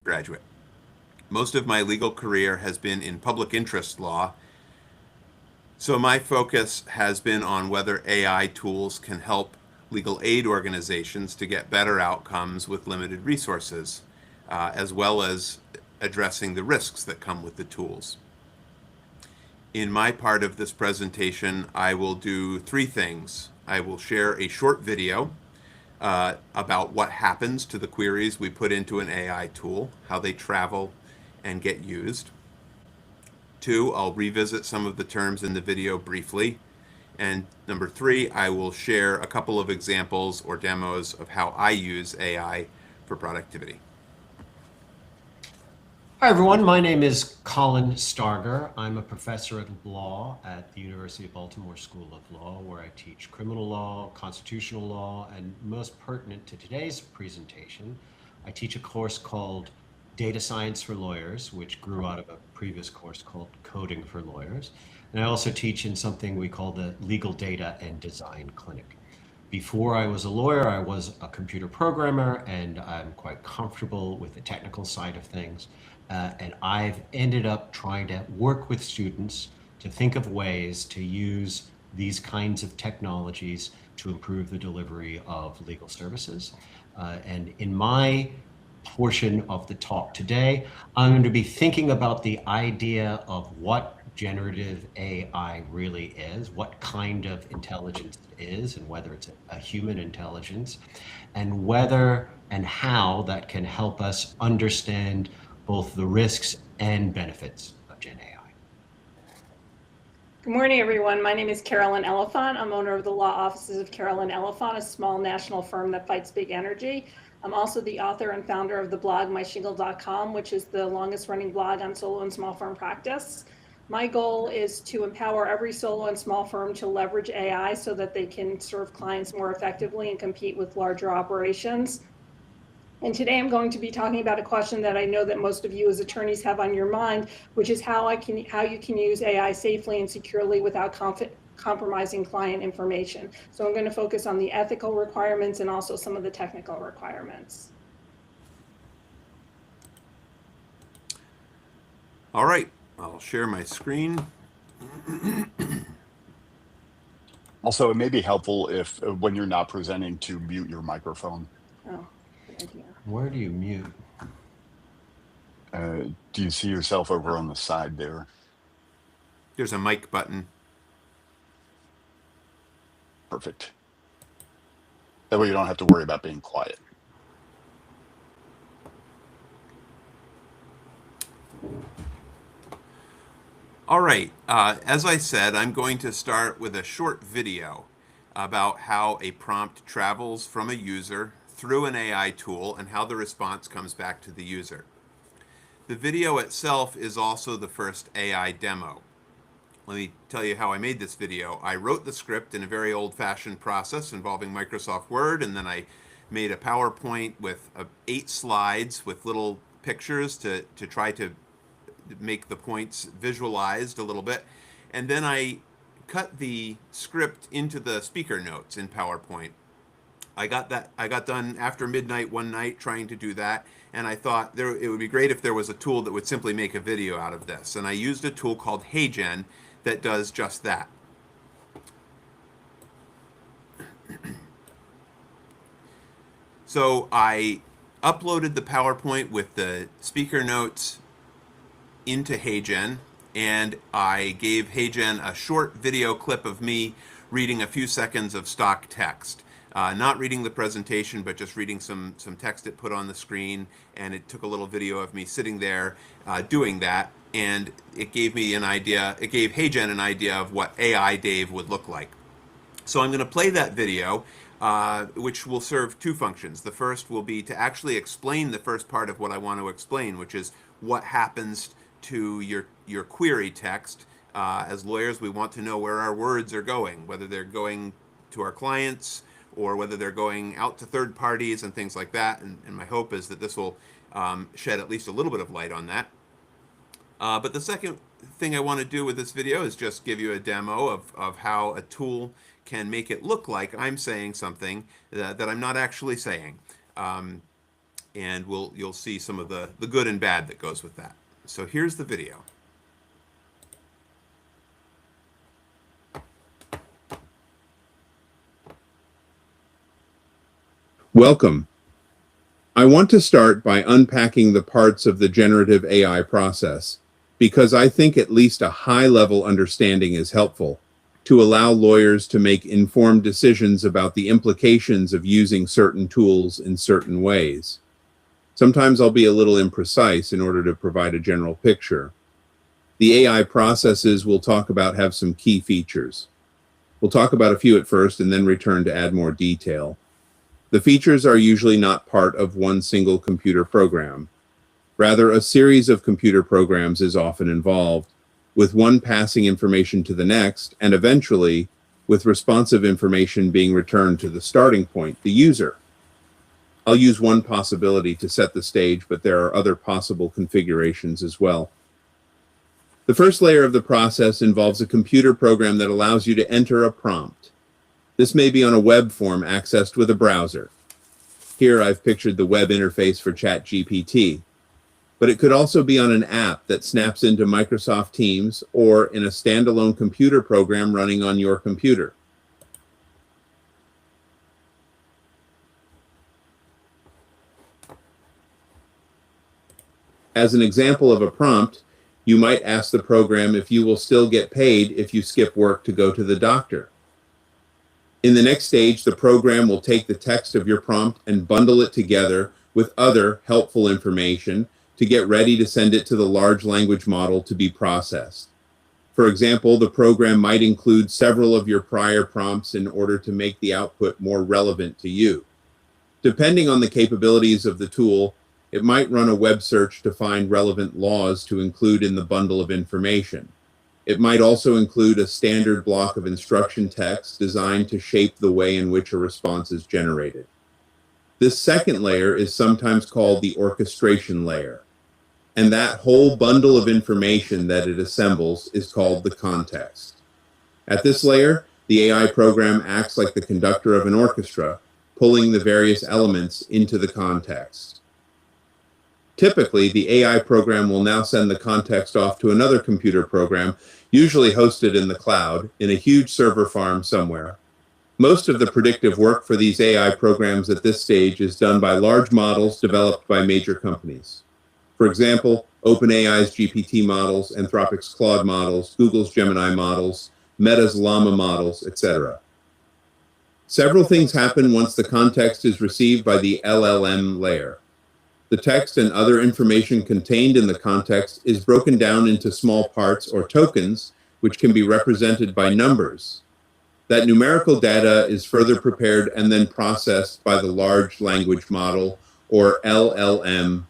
graduate. Most of my legal career has been in public interest law, so my focus has been on whether AI tools can help legal aid organizations to get better outcomes with limited resources, as well as addressing the risks that come with the tools. In my part of this presentation, I will do three things. I will share a short video about what happens to the queries we put into an AI tool, how they travel and get used. Two, I'll revisit some of the terms in the video briefly. And number three, I will share a couple of examples or demos of how I use AI for productivity. Hi, everyone. My name is Colin Starger. I'm a professor of law at the University of Baltimore School of Law, where I teach criminal law, constitutional law, and most pertinent to today's presentation, I teach a course called Data Science for Lawyers, which grew out of a previous course called Coding for Lawyers. And I also teach in something we call the Legal Data and Design Clinic. Before I was a lawyer, I was a computer programmer, and I'm quite comfortable with the technical side of things. And I've ended up trying to work with students to think of ways to use these kinds of technologies to improve the delivery of legal services. And in my portion of the talk today, I'm going to be thinking about the idea of what generative AI really is, what kind of intelligence it is, and whether it's a human intelligence, and whether and how that can help us understand both the risks and benefits of Gen AI. Good morning, everyone. My name is Carolyn Elefant. I'm owner of the law offices of Carolyn Elefant, a small national firm that fights big energy. I'm also the author and founder of the blog myshingle.com, which is the longest running blog on solo and small firm practice. My goal is to empower every solo and small firm to leverage AI so that they can serve clients more effectively and compete with larger operations. And today I'm going to be talking about a question that I know that most of you as attorneys have on your mind, which is how you can use AI safely and securely without compromising client information. So I'm going to focus on the ethical requirements and also some of the technical requirements. All right, I'll share my screen. Also, it may be helpful if when you're not presenting to mute your microphone. Oh, good idea. Where do you mute? Do you see yourself over on the side there? There's a mic button. Perfect. That way you don't have to worry about being quiet. All right, as I said, I'm going to start with a short video about how a prompt travels from a user through an AI tool and how the response comes back to the user. The video itself is also the first AI demo. Let me tell you how I made this video. I wrote the script in a very old-fashioned process involving Microsoft Word, and then I made a PowerPoint with 8 slides with little pictures to try to make the points visualized a little bit. And then I cut the script into the speaker notes in PowerPoint. I got done after midnight one night trying to do that, and I thought it would be great if there was a tool that would simply make a video out of this. And I used a tool called HeyGen that does just that. So I uploaded the PowerPoint with the speaker notes into HeyGen, and I gave HeyGen a short video clip of me reading a few seconds of stock text. Not reading the presentation, but just reading some text it put on the screen, and it took a little video of me sitting there doing that, and it gave me an idea, it gave HeyGen an idea of what AI Dave would look like. So I'm going to play that video, which will serve two functions. The first will be to actually explain the first part of what I want to explain, which is what happens to your query text. As lawyers, we want to know where our words are going, whether they're going to our clients or whether they're going out to third parties and things like that. And my hope is that this will shed at least a little bit of light on that. But the second thing I want to do with this video is just give you a demo of how a tool can make it look like I'm saying something that I'm not actually saying. And and you'll see some of the good and bad that goes with that. So here's the video. Welcome. I want to start by unpacking the parts of the generative AI process, because I think at least a high-level understanding is helpful to allow lawyers to make informed decisions about the implications of using certain tools in certain ways. Sometimes I'll be a little imprecise in order to provide a general picture. The AI processes we'll talk about have some key features. We'll talk about a few at first and then return to add more detail. The features are usually not part of one single computer program. Rather, a series of computer programs is often involved, with one passing information to the next, and eventually, with responsive information being returned to the starting point, the user. I'll use one possibility to set the stage, but there are other possible configurations as well. The first layer of the process involves a computer program that allows you to enter a prompt. This may be on a web form accessed with a browser. Here I've pictured the web interface for ChatGPT, but it could also be on an app that snaps into Microsoft Teams or in a standalone computer program running on your computer. As an example of a prompt, you might ask the program if you will still get paid if you skip work to go to the doctor. In the next stage, the program will take the text of your prompt and bundle it together with other helpful information to get ready to send it to the large language model to be processed. For example, the program might include several of your prior prompts in order to make the output more relevant to you. Depending on the capabilities of the tool, it might run a web search to find relevant laws to include in the bundle of information. It might also include a standard block of instruction text designed to shape the way in which a response is generated. This second layer is sometimes called the orchestration layer, and that whole bundle of information that it assembles is called the context. At this layer, the AI program acts like the conductor of an orchestra, pulling the various elements into the context. Typically, the AI program will now send the context off to another computer program, usually hosted in the cloud, in a huge server farm somewhere. Most of the predictive work for these AI programs at this stage is done by large models developed by major companies. For example, OpenAI's GPT models, Anthropic's Claude models, Google's Gemini models, Meta's Llama models, etc. Several things happen once the context is received by the LLM layer. The text and other information contained in the context is broken down into small parts or tokens, which can be represented by numbers. That numerical data is further prepared and then processed by the large language model, or LLM.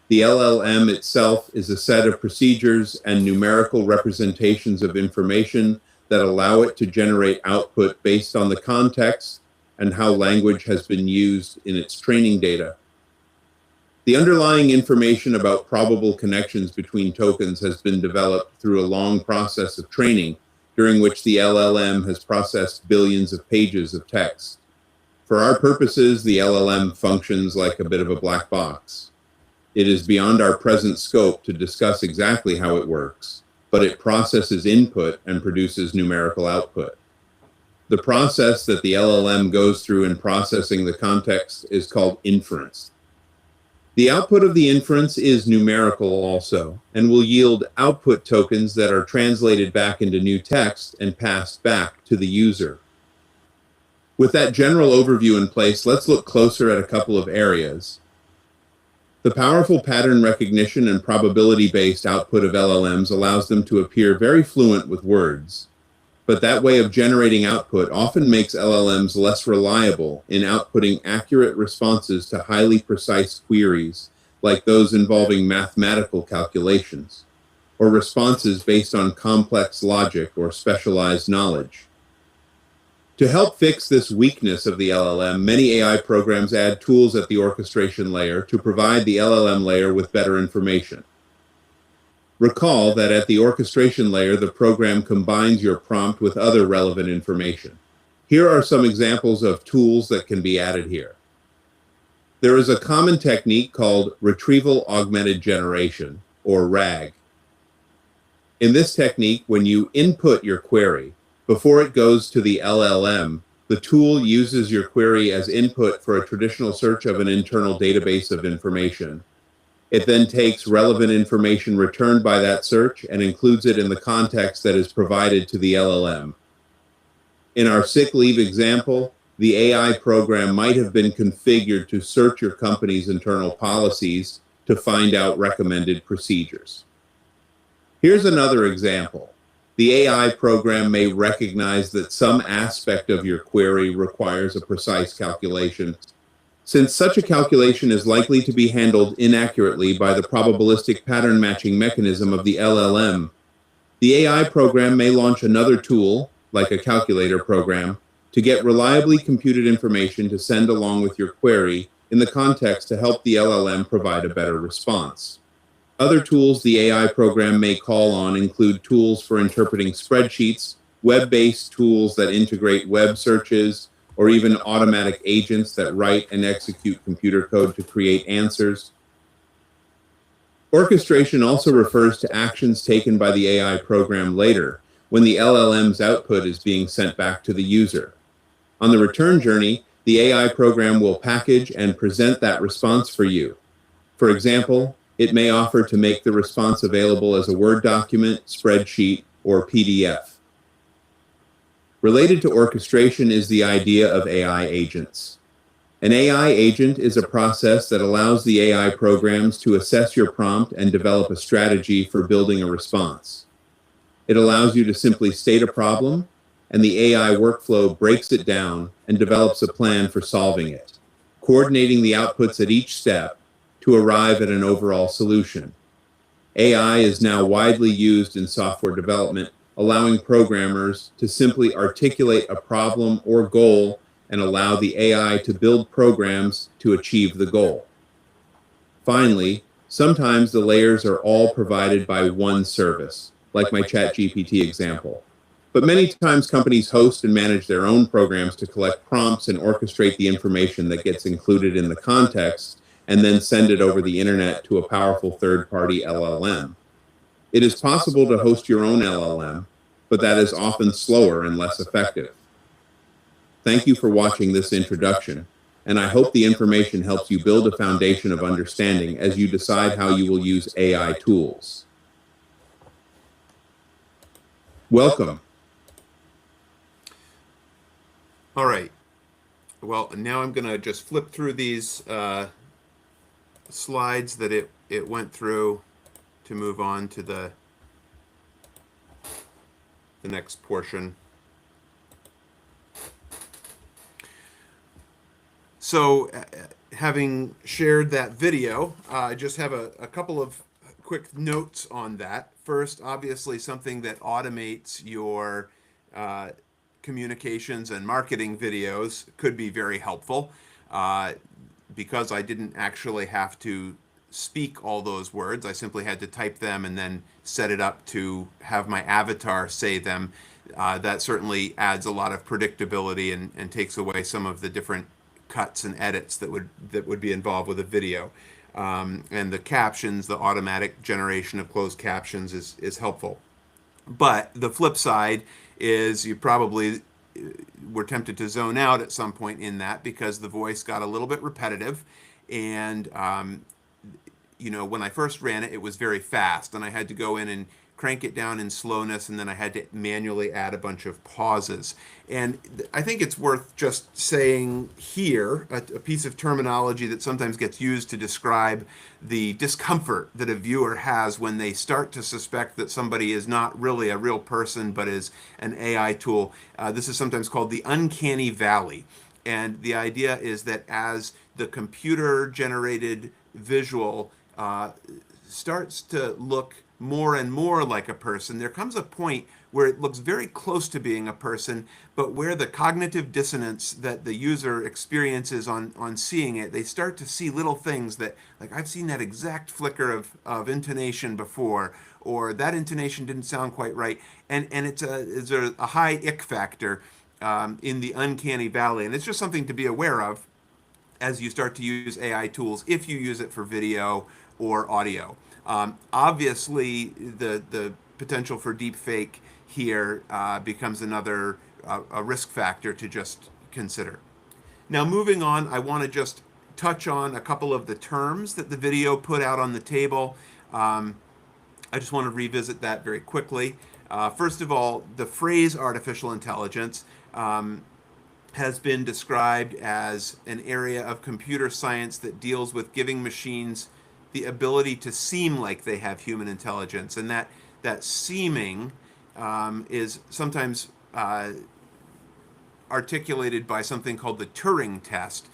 The LLM itself is a set of procedures and numerical representations of information that allow it to generate output based on the context and how language has been used in its training data. The underlying information about probable connections between tokens has been developed through a long process of training, during which the LLM has processed billions of pages of text. For our purposes, the LLM functions like a bit of a black box. It is beyond our present scope to discuss exactly how it works, but it processes input and produces numerical output. The process that the LLM goes through in processing the context is called inference. The output of the inference is numerical also, and will yield output tokens that are translated back into new text and passed back to the user. With that general overview in place, let's look closer at a couple of areas. The powerful pattern recognition and probability-based output of LLMs allows them to appear very fluent with words. But that way of generating output often makes LLMs less reliable in outputting accurate responses to highly precise queries, like those involving mathematical calculations, or responses based on complex logic or specialized knowledge. To help fix this weakness of the LLM, many AI programs add tools at the orchestration layer to provide the LLM layer with better information. Recall that at the orchestration layer, the program combines your prompt with other relevant information. Here are some examples of tools that can be added here. There is a common technique called retrieval augmented generation, or RAG. In this technique, when you input your query, before it goes to the LLM, the tool uses your query as input for a traditional search of an internal database of information. It then takes relevant information returned by that search and includes it in the context that is provided to the LLM. In our sick leave example, the AI program might have been configured to search your company's internal policies to find out recommended procedures. Here's another example. The AI program may recognize that some aspect of your query requires a precise calculation. Since such a calculation is likely to be handled inaccurately by the probabilistic pattern matching mechanism of the LLM, the AI program may launch another tool, like a calculator program, to get reliably computed information to send along with your query in the context to help the LLM provide a better response. Other tools the AI program may call on include tools for interpreting spreadsheets, web-based tools that integrate web searches, or even automatic agents that write and execute computer code to create answers. Orchestration also refers to actions taken by the AI program later, when the LLM's output is being sent back to the user. On the return journey, the AI program will package and present that response for you. For example, it may offer to make the response available as a Word document, spreadsheet, or PDF. Related to orchestration is the idea of AI agents. An AI agent is a process that allows the AI programs to assess your prompt and develop a strategy for building a response. It allows you to simply state a problem, and the AI workflow breaks it down and develops a plan for solving it, coordinating the outputs at each step to arrive at an overall solution. AI is now widely used in software development, allowing programmers to simply articulate a problem or goal and allow the AI to build programs to achieve the goal. Finally, sometimes the layers are all provided by one service, like my ChatGPT example. But many times companies host and manage their own programs to collect prompts and orchestrate the information that gets included in the context and then send it over the internet to a powerful third-party LLM. It is possible to host your own LLM, but that is often slower and less effective. Thank you for watching this introduction, and I hope the information helps you build a foundation of understanding as you decide how you will use AI tools. Welcome. All right. Well, now I'm going to just flip through these slides that it went through to move on to the next portion. So having shared that video, I just have a couple of quick notes on that. First, obviously something that automates your communications and marketing videos could be very helpful. Because I didn't actually have to speak all those words, I simply had to type them and then set it up to have my avatar say them. That certainly adds a lot of predictability and takes away some of the different cuts and edits that would be involved with a video. And the captions, the automatic generation of closed captions is helpful. But the flip side is you probably were tempted to zone out at some point in that because the voice got a little bit repetitive. And, when I first ran it, it was very fast, and I had to go in and crank it down in slowness, and then I had to manually add a bunch of pauses. And I think it's worth just saying here a piece of terminology that sometimes gets used to describe the discomfort that a viewer has when they start to suspect that somebody is not really a real person but is an AI tool. This is sometimes called the uncanny valley. And the idea is that as the computer-generated visual starts to look more and more like a person, there comes a point where it looks very close to being a person, but where the cognitive dissonance that the user experiences on seeing it, they start to see little things that, like, I've seen that exact flicker of intonation before, or that intonation didn't sound quite right. And it's a high ick factor in the uncanny valley. And it's just something to be aware of. as you start to use AI tools if you use it for video or audio. Obviously, the potential for deepfake here becomes another a risk factor to just consider. Now, moving on, I want to just touch on a couple of the terms that the video put out on the table. I just want to revisit that very quickly. First of all, the phrase artificial intelligence has been described as an area of computer science that deals with giving machines the ability to seem like they have human intelligence. And that seeming is sometimes articulated by something called the Turing test,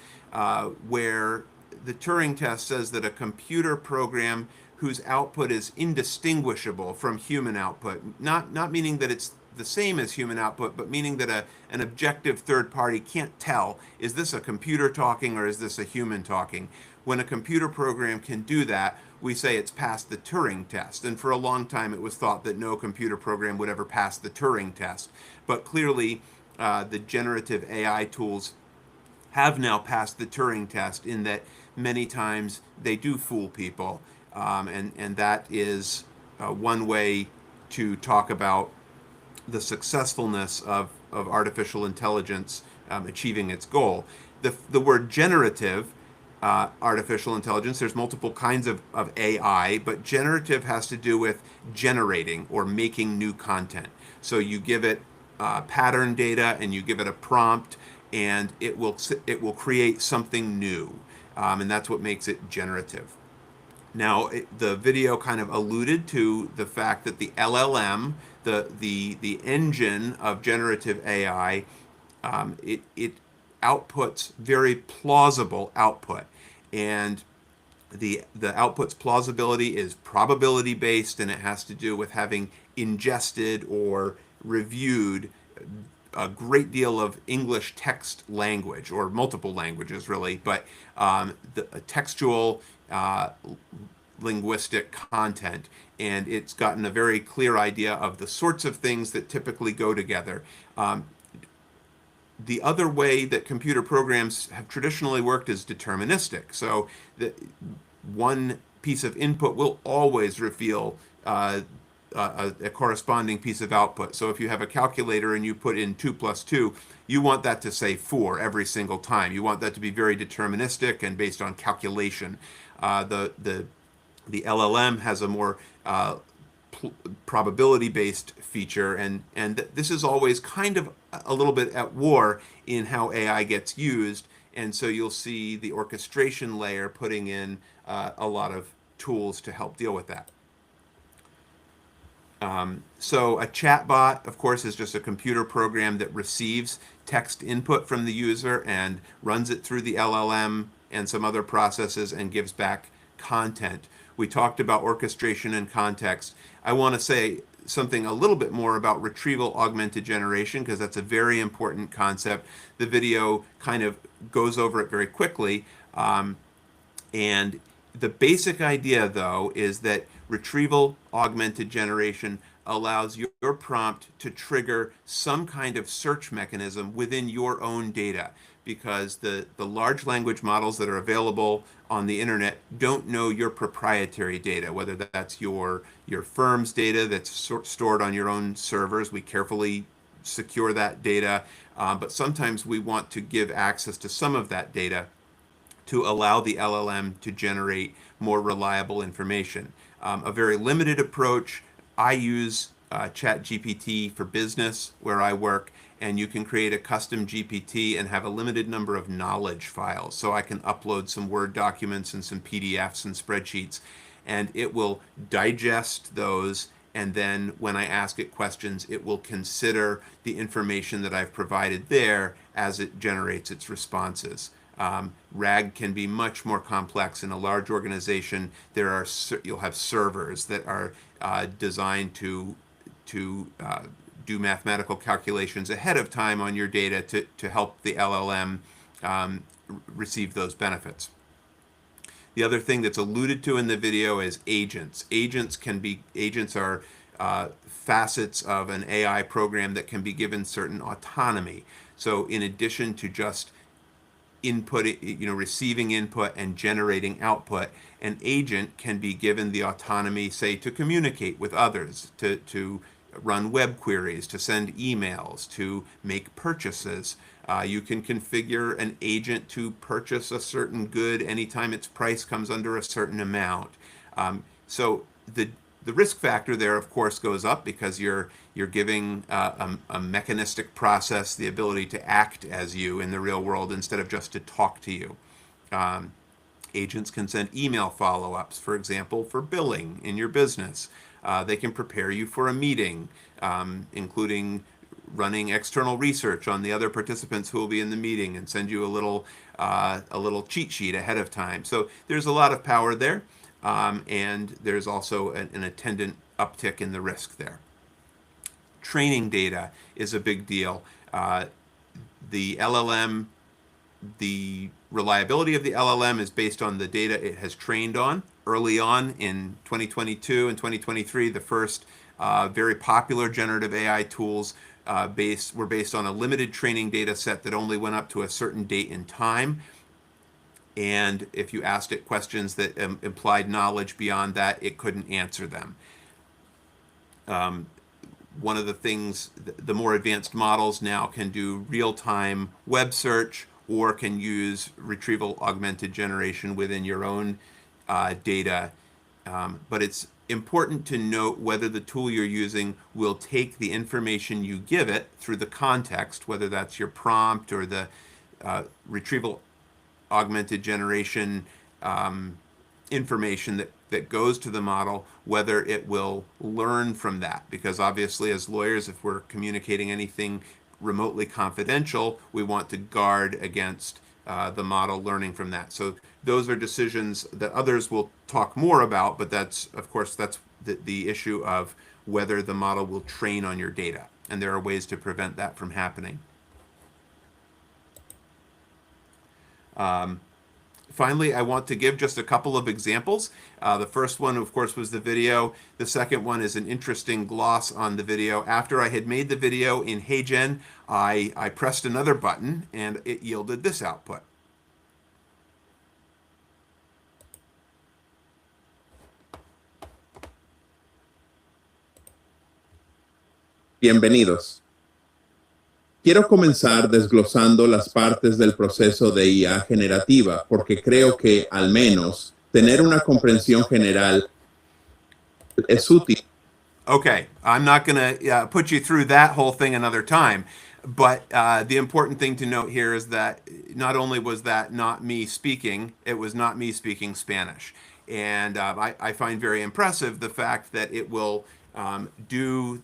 where the Turing test says that a computer program whose output is indistinguishable from human output, not meaning that it's the same as human output, but meaning that an objective third party can't tell, is this a computer talking or is this a human talking? When a computer program can do that, we say it's passed the Turing test. And for a long time, it was thought that no computer program would ever pass the Turing test. But clearly, the generative AI tools have now passed the Turing test in that many times they do fool people. And that is one way to talk about the successfulness of artificial intelligence achieving its goal. The word generative artificial intelligence, there's multiple kinds of AI, but generative has to do with generating or making new content. So you give it pattern data and you give it a prompt, and it will create something new, and that's what makes it generative. Now, the video kind of alluded to the fact that the LLM, the engine of generative AI, it outputs very plausible output, and the output's plausibility is probability based, and it has to do with having ingested or reviewed a great deal of English text language, or multiple languages really, but the textual linguistic content, and it's gotten a very clear idea of the sorts of things that typically go together. The other way that computer programs have traditionally worked is deterministic. So one piece of input will always reveal a corresponding piece of output. So if you have a calculator and you put in 2 plus 2, you want that to say 4 every single time. You want that to be very deterministic and based on calculation. The LLM has a more probability-based feature, and this is always kind of a little bit at war in how AI gets used, and so you'll see the orchestration layer putting in a lot of tools to help deal with that. So a chatbot, of course, is just a computer program that receives text input from the user and runs it through the LLM and some other processes and gives back content. We talked about orchestration and context. I want to say something a little bit more about retrieval augmented generation, because that's a very important concept. The video kind of goes over it very quickly. And the basic idea, though, is that retrieval augmented generation allows your prompt to trigger some kind of search mechanism within your own data, because the large language models that are available on the internet don't know your proprietary data, whether that's your firm's data that's stored on your own servers. We carefully secure that data, but sometimes we want to give access to some of that data to allow the LLM to generate more reliable information. A very limited approach, I use ChatGPT for Business where I work, and you can create a custom GPT and have a limited number of knowledge files. So I can upload some Word documents and some PDFs and spreadsheets, and it will digest those, and then when I ask it questions, it will consider the information that I've provided there as it generates its responses. RAG can be much more complex. In a large organization, you'll have servers that are designed to do mathematical calculations ahead of time on your data to help the LLM receive those benefits. The other thing that's alluded to in the video is agents. Agents are facets of an AI program that can be given certain autonomy. So in addition to just input, receiving input and generating output. An agent can be given the autonomy, say, to communicate with others, to run web queries, to send emails, to make purchases. You can configure an agent to purchase a certain good anytime its price comes under a certain amount. So the risk factor there, of course, goes up because you're giving a mechanistic process the ability to act as you in the real world instead of just to talk to you. Agents can send email follow-ups, for example, for billing in your business. They can prepare you for a meeting, including running external research on the other participants who will be in the meeting, and send you a little cheat sheet ahead of time. So there's a lot of power there, and there's also an attendant uptick in the risk there. Training data is a big deal. The LLM, the reliability of the LLM is based on the data it has trained on. Early on in 2022 and 2023, the first very popular generative AI tools were based on a limited training data set that only went up to a certain date and time. And if you asked it questions that implied knowledge beyond that, it couldn't answer them. One of the things, the more advanced models now can do real-time web search or can use retrieval augmented generation within your own data. But it's important to note whether the tool you're using will take the information you give it through the context, whether that's your prompt or the retrieval augmented generation information that goes to the model, whether it will learn from that. Because obviously, as lawyers, if we're communicating anything remotely confidential, we want to guard against the model learning from that. So those are decisions that others will talk more about, but that's, of course, that's the issue of whether the model will train on your data. And there are ways to prevent that from happening. Finally, I want to give just a couple of examples. The first one, of course, was the video. The second one is an interesting gloss on the video. After I had made the video in HeyGen, I pressed another button and it yielded this output. Bienvenidos. Quiero comenzar desglosando las partes del proceso de IA generativa porque creo que, al menos, tener una comprensión general es útil. Okay, I'm not going to put you through that whole thing another time, but the important thing to note here is that not only was that not me speaking, it was not me speaking Spanish. And I find very impressive the fact that it will do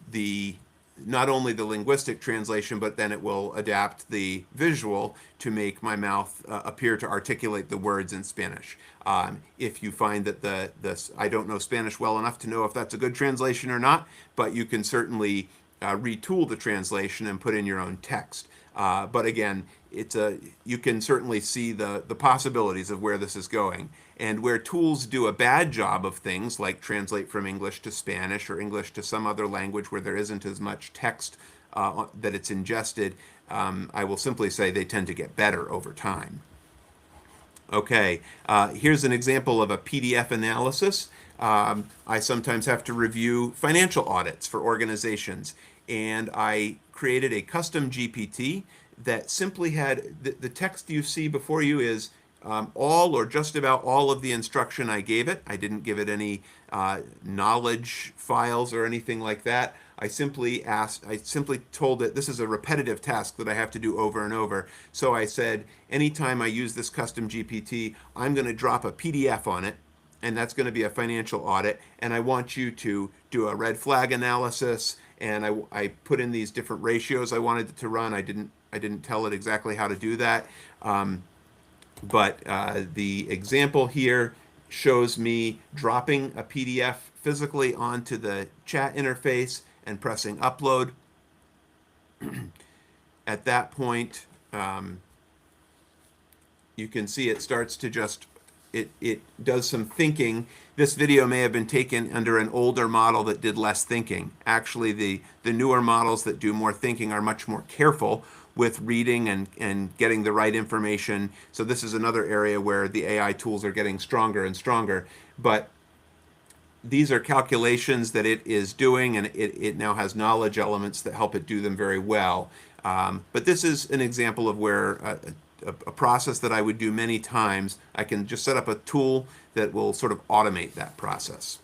not only the linguistic translation, but then it will adapt the visual to make my mouth appear to articulate the words in Spanish. If you find that I don't know Spanish well enough to know if that's a good translation or not, but you can certainly retool the translation and put in your own text. But again, you can certainly see the possibilities of where this is going. And where tools do a bad job of things like translate from English to Spanish or English to some other language where there isn't as much text that it's ingested, I will simply say they tend to get better over time. Okay, here's an example of a PDF analysis. I sometimes have to review financial audits for organizations, and I created a custom GPT that simply had the text you see before you is all or just about all of the instruction I gave it. I didn't give it any knowledge files or anything like that. I simply told it this is a repetitive task that I have to do over and over. So I said, anytime I use this custom GPT, I'm going to drop a PDF on it, and that's going to be a financial audit. And I want you to do a red flag analysis. And I put in these different ratios I wanted it to run. I didn't tell it exactly how to do that. But the example here shows me dropping a PDF physically onto the chat interface and pressing upload. At that point, you can see it starts to it does some thinking. This video may have been taken under an older model that did less thinking. Actually, the newer models that do more thinking are much more careful with reading and getting the right information. So this is another area where the AI tools are getting stronger and stronger. But these are calculations that it is doing, and it now has knowledge elements that help it do them very well. But this is an example of where a process that I would do many times, I can just set up a tool that will sort of automate that process.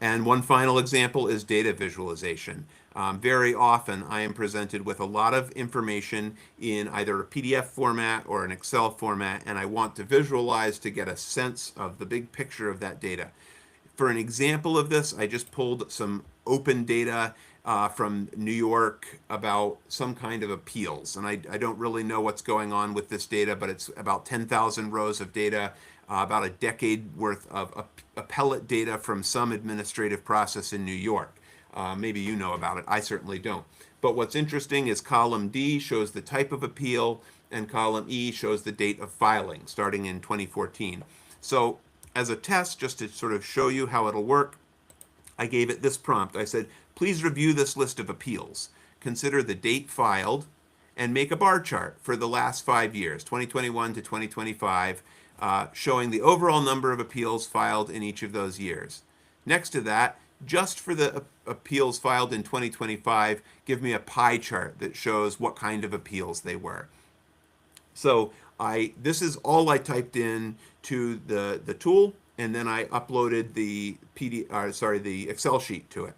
And one final example is data visualization. Very often I am presented with a lot of information in either a PDF format or an Excel format, and I want to visualize to get a sense of the big picture of that data. For an example of this, I just pulled some open data from New York about some kind of appeals. And I don't really know what's going on with this data, but it's about 10,000 rows of data, about a decade worth of appellate data from some administrative process in New York. Maybe you know about it. I certainly don't. But what's interesting is column D shows the type of appeal, and column E shows the date of filing, starting in 2014. So as a test, just to sort of show you how it'll work, I gave it this prompt. I said, please review this list of appeals. Consider the date filed and make a bar chart for the last 5 years, 2021 to 2025, showing the overall number of appeals filed in each of those years. Next to that, just for the appeals filed in 2025, give me a pie chart that shows what kind of appeals they were. So this is all I typed in to the tool, and then I uploaded the the Excel sheet to it.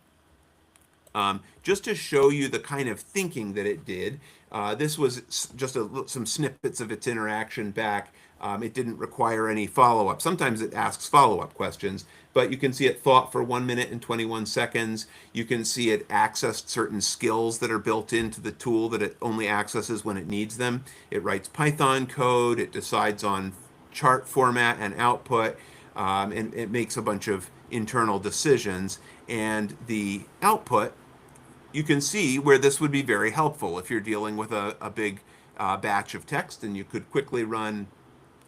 Just to show you the kind of thinking that it did, this was just some snippets of its interaction back. It didn't require any follow-up. Sometimes it asks follow-up questions, but you can see it thought for 1 minute and 21 seconds. You can see it accessed certain skills that are built into the tool that it only accesses when it needs them. It writes Python code, it decides on chart format and output, and it makes a bunch of internal decisions. And the output, you can see where this would be very helpful if you're dealing with a big batch of text, and you could quickly run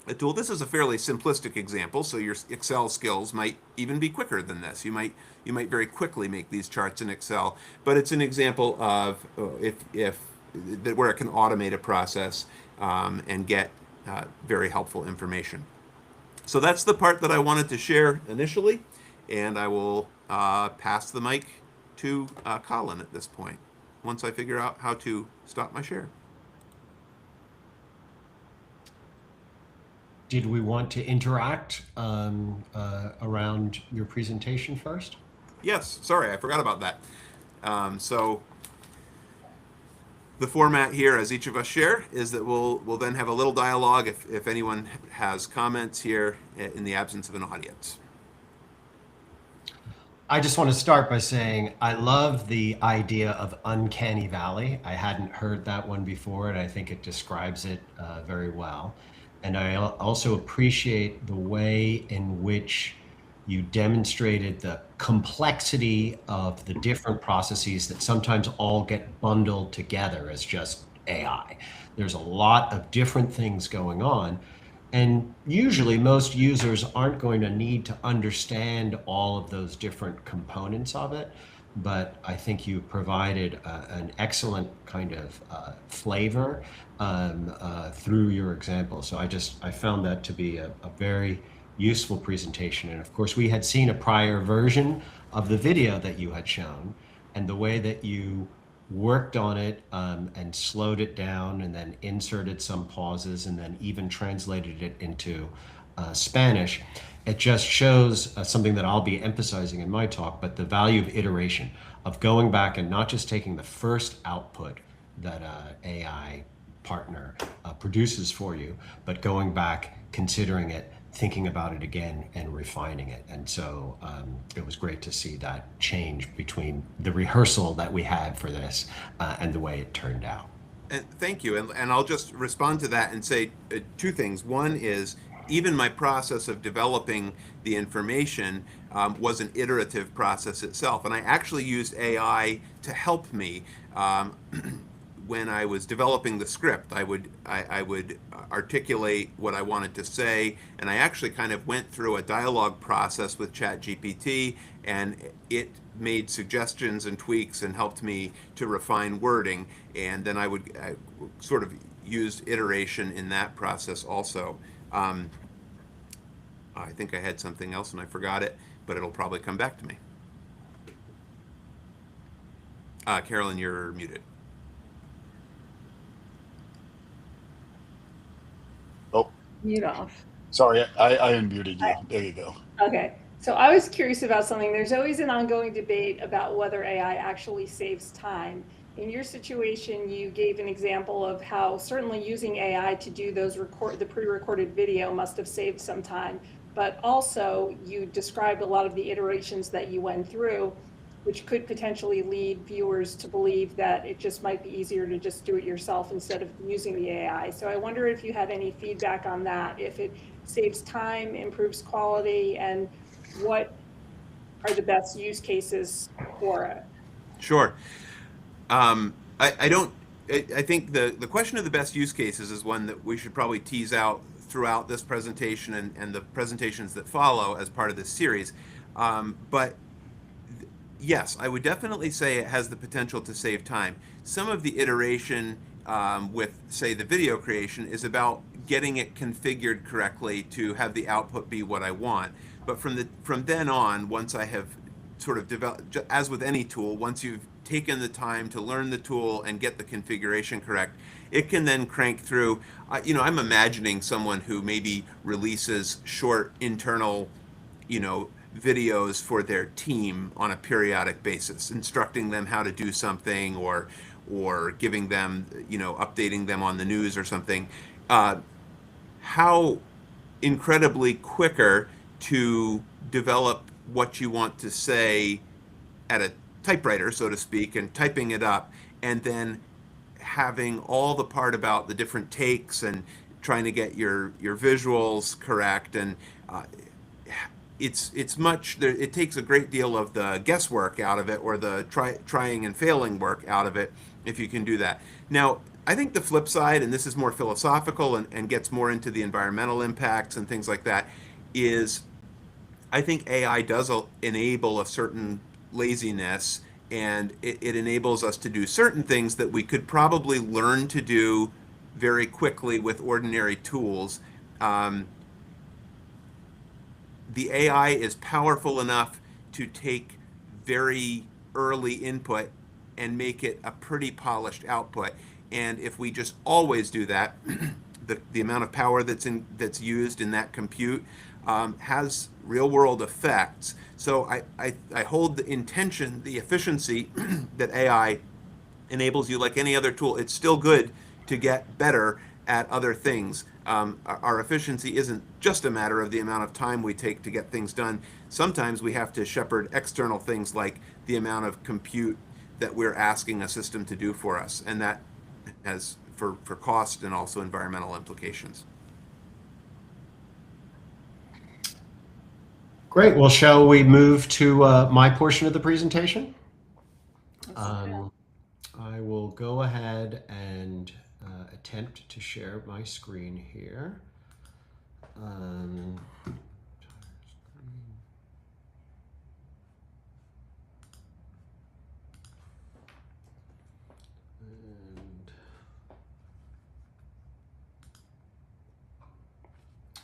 a tool. This is a fairly simplistic example, so your Excel skills might even be quicker than this. You might very quickly make these charts in Excel, but it's an example of where it can automate a process and get very helpful information. So that's the part that I wanted to share initially, and I will pass the mic to Colin at this point, once I figure out how to stop my share. Did we want to interact around your presentation first? Yes, sorry, I forgot about that. So the format here, as each of us share, is that we'll then have a little dialogue if anyone has comments here in the absence of an audience. I just want to start by saying I love the idea of uncanny valley. I hadn't heard that one before, and I think it describes it very well. And I also appreciate the way in which you demonstrated the complexity of the different processes that sometimes all get bundled together as just AI. There's a lot of different things going on. And usually most users aren't going to need to understand all of those different components of it. But I think you provided an excellent kind of flavor through your example. So I found that to be a very useful presentation. And of course, we had seen a prior version of the video that you had shown, and the way that you worked on it and slowed it down and then inserted some pauses and then even translated it into Spanish. It just shows something that I'll be emphasizing in my talk, but the value of iteration, of going back and not just taking the first output that AI partner produces for you, but going back, considering it, thinking about it again, and refining it. And so it was great to see that change between the rehearsal that we had for this and the way it turned out. And thank you. And I'll just respond to that and say two things. One is, even my process of developing the information was an iterative process itself. And I actually used AI to help me. When I was developing the script, I would articulate what I wanted to say, and I actually kind of went through a dialogue process with ChatGPT, and it made suggestions and tweaks and helped me to refine wording. And then I sort of used iteration in that process also. I think I had something else and I forgot it, but it'll probably come back to me. Carolyn, you're muted. Oh, Mute off. sorry, I unmuted you. There you go. Okay, so I was curious about something. There's always an ongoing debate about whether AI actually saves time. In your situation, you gave an example of how certainly using AI to do those the pre-recorded video must have saved some time, but also you described a lot of the iterations that you went through, which could potentially lead viewers to believe that it just might be easier to just do it yourself instead of using the AI. So I wonder if you had any feedback on that, if it saves time, improves quality, and what are the best use cases for it? Sure. I think the question of the best use cases is one that we should probably tease out throughout this presentation and the presentations that follow as part of this series. But yes, I would definitely say it has the potential to save time. Some of the iteration with, say, the video creation is about getting it configured correctly to have the output be what I want. But from then on, once I have sort of developed, as with any tool, once you've taken the time to learn the tool and get the configuration correct, it can then crank through. I'm imagining someone who maybe releases short internal, videos for their team on a periodic basis, instructing them how to do something or giving them, updating them on the news or something. How incredibly quicker to develop what you want to say at a typewriter, so to speak, and typing it up, and then having all the part about the different takes and trying to get your visuals correct. And it takes a great deal of the guesswork out of it, or the trying and failing work out of it, if you can do that. Now, I think the flip side, and this is more philosophical and gets more into the environmental impacts and things like that, is I think AI does enable a certain laziness, and it enables us to do certain things that we could probably learn to do very quickly with ordinary tools. The AI is powerful enough to take very early input and make it a pretty polished output. And if we just always do that, the amount of power that's used in that compute has real world effects. So I hold the intention, the efficiency that AI enables you like any other tool. It's still good to get better at other things. Our efficiency isn't just a matter of the amount of time we take to get things done. Sometimes we have to shepherd external things like the amount of compute that we're asking a system to do for us. And that has for cost and also environmental implications. Great. Well, shall we move to my portion of the presentation? I will go ahead and attempt to share my screen here. And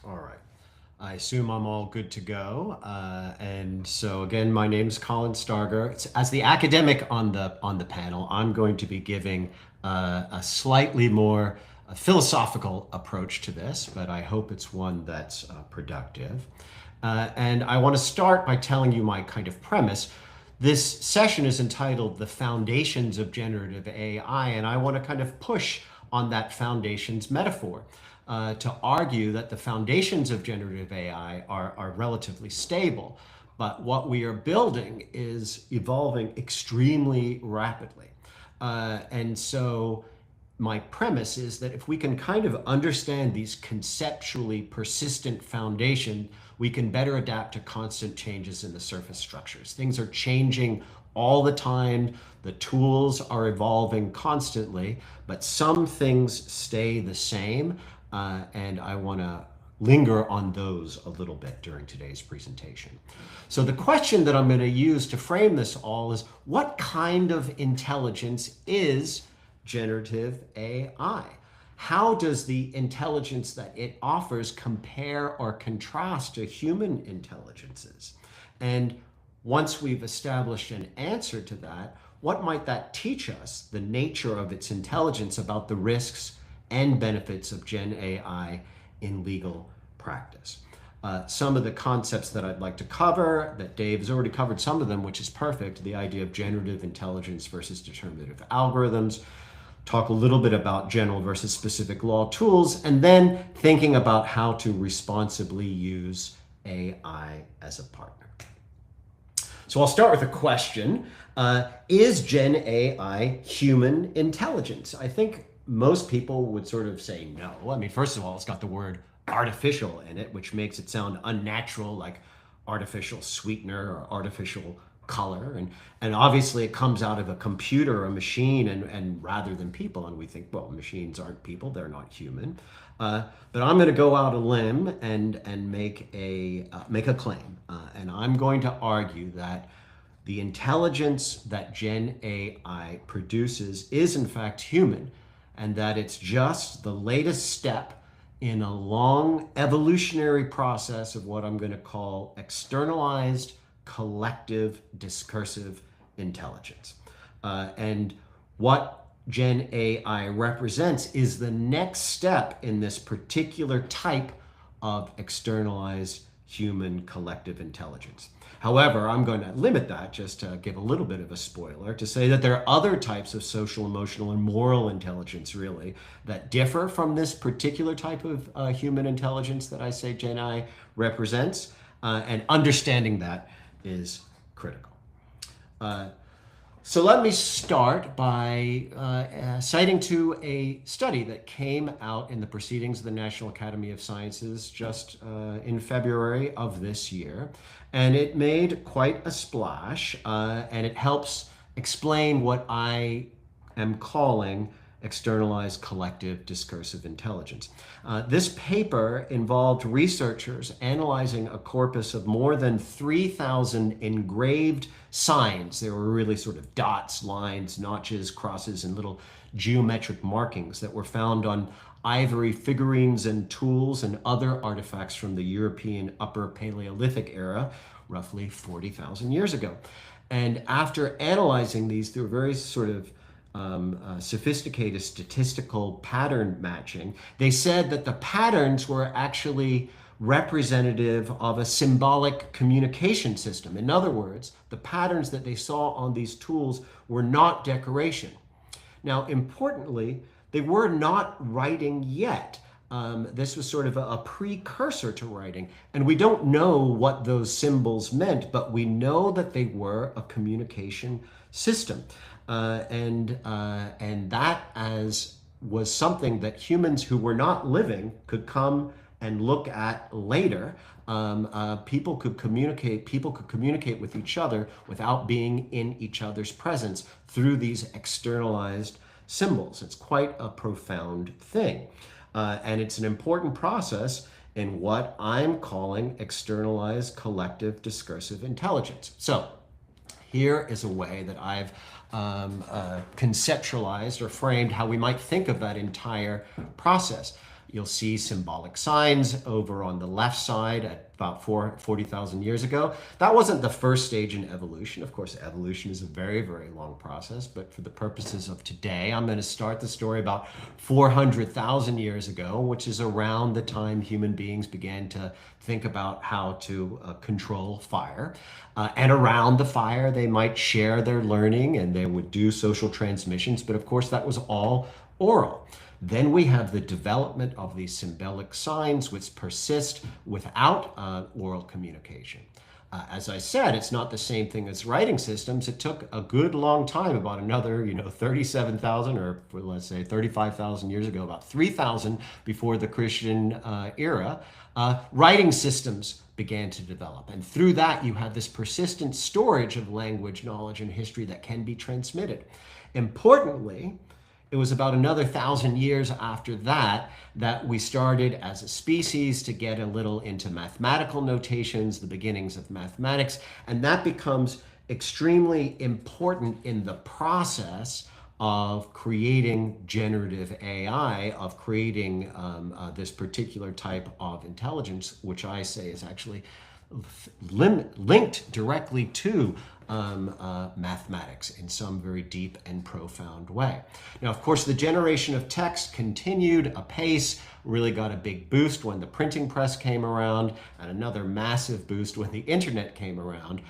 all right. I assume I'm all good to go. And so again, my name is Colin Starger. As the academic on the panel, I'm going to be giving a slightly more philosophical approach to this, but I hope it's one that's productive. And I want to start by telling you my kind of premise. This session is entitled The Foundations of Generative AI, and I want to kind of push on that foundations metaphor. To argue that the foundations of generative AI are relatively stable, but what we are building is evolving extremely rapidly. And so my premise is that if we can kind of understand these conceptually persistent foundations, we can better adapt to constant changes in the surface structures. Things are changing all the time. The tools are evolving constantly, but some things stay the same. And I want to linger on those a little bit during today's presentation. So the question that I'm going to use to frame this all is, what kind of intelligence is generative AI? How does the intelligence that it offers compare or contrast to human intelligences? And once we've established an answer to that, what might that teach us, the nature of its intelligence, about the risks and benefits of Gen AI in legal practice? Some of the concepts that I'd like to cover, that Dave has already covered some of them, which is perfect, the idea of generative intelligence versus determinative algorithms, talk a little bit about general versus specific law tools, and then thinking about how to responsibly use AI as a partner. So I'll start with a question. Is Gen AI human intelligence? I think most people would sort of say no. I mean, first of all, it's got the word artificial in it, which makes it sound unnatural, like artificial sweetener or artificial color. And obviously it comes out of a computer or a machine and rather than people. And we think, well, machines aren't people, they're not human. But I'm going to go out a limb and make a claim. And I'm going to argue that the intelligence that Gen AI produces is in fact human, and that it's just the latest step in a long evolutionary process of what I'm going to call externalized collective discursive intelligence. And what Gen AI represents is the next step in this particular type of externalized human collective intelligence. However, I'm going to limit that, just to give a little bit of a spoiler, to say that there are other types of social, emotional, and moral intelligence, really, that differ from this particular type of human intelligence that I say Gen AI represents, and understanding that is critical. So let me start by citing to a study that came out in the Proceedings of the National Academy of Sciences just in February of this year. And it made quite a splash, and it helps explain what I am calling externalized collective discursive intelligence. This paper involved researchers analyzing a corpus of more than 3,000 engraved signs. They were really sort of dots, lines, notches, crosses, and little geometric markings that were found on ivory figurines and tools and other artifacts from the European Upper Paleolithic era, roughly 40,000 years ago. And after analyzing these through a very sort of sophisticated statistical pattern matching, they said that the patterns were actually representative of a symbolic communication system. In other words, the patterns that they saw on these tools were not decoration. Now, importantly, they were not writing yet. This was sort of a precursor to writing, and we don't know what those symbols meant, but we know that they were a communication system. And that was something that humans who were not living could come and look at later. People could communicate with each other without being in each other's presence through these externalized symbols. It's quite a profound thing. And it's an important process in what I'm calling externalized collective discursive intelligence. So here is a way that I've conceptualized or framed how we might think of that entire process. You'll see symbolic signs over on the left side at about 40,000 years ago. That wasn't the first stage in evolution. Of course, evolution is a very, very long process, but for the purposes of today, I'm going to start the story about 400,000 years ago, which is around the time human beings began to think about how to control fire. And around the fire, they might share their learning and they would do social transmissions, but of course that was all oral. Then we have the development of these symbolic signs which persist without oral communication. As I said, it's not the same thing as writing systems. It took a good long time, about another 37,000 or let's say 35,000 years ago, about 3,000 before the Christian era, writing systems began to develop. And through that, you have this persistent storage of language, knowledge, and history that can be transmitted. Importantly, it was about another 1,000 years after that that we started as a species to get a little into mathematical notations, the beginnings of mathematics, and that becomes extremely important in the process of creating generative AI, of creating this particular type of intelligence, which I say is actually linked directly to mathematics in some very deep and profound way. Now, of course, the generation of text continued apace, really got a big boost when the printing press came around, and another massive boost when the internet came around.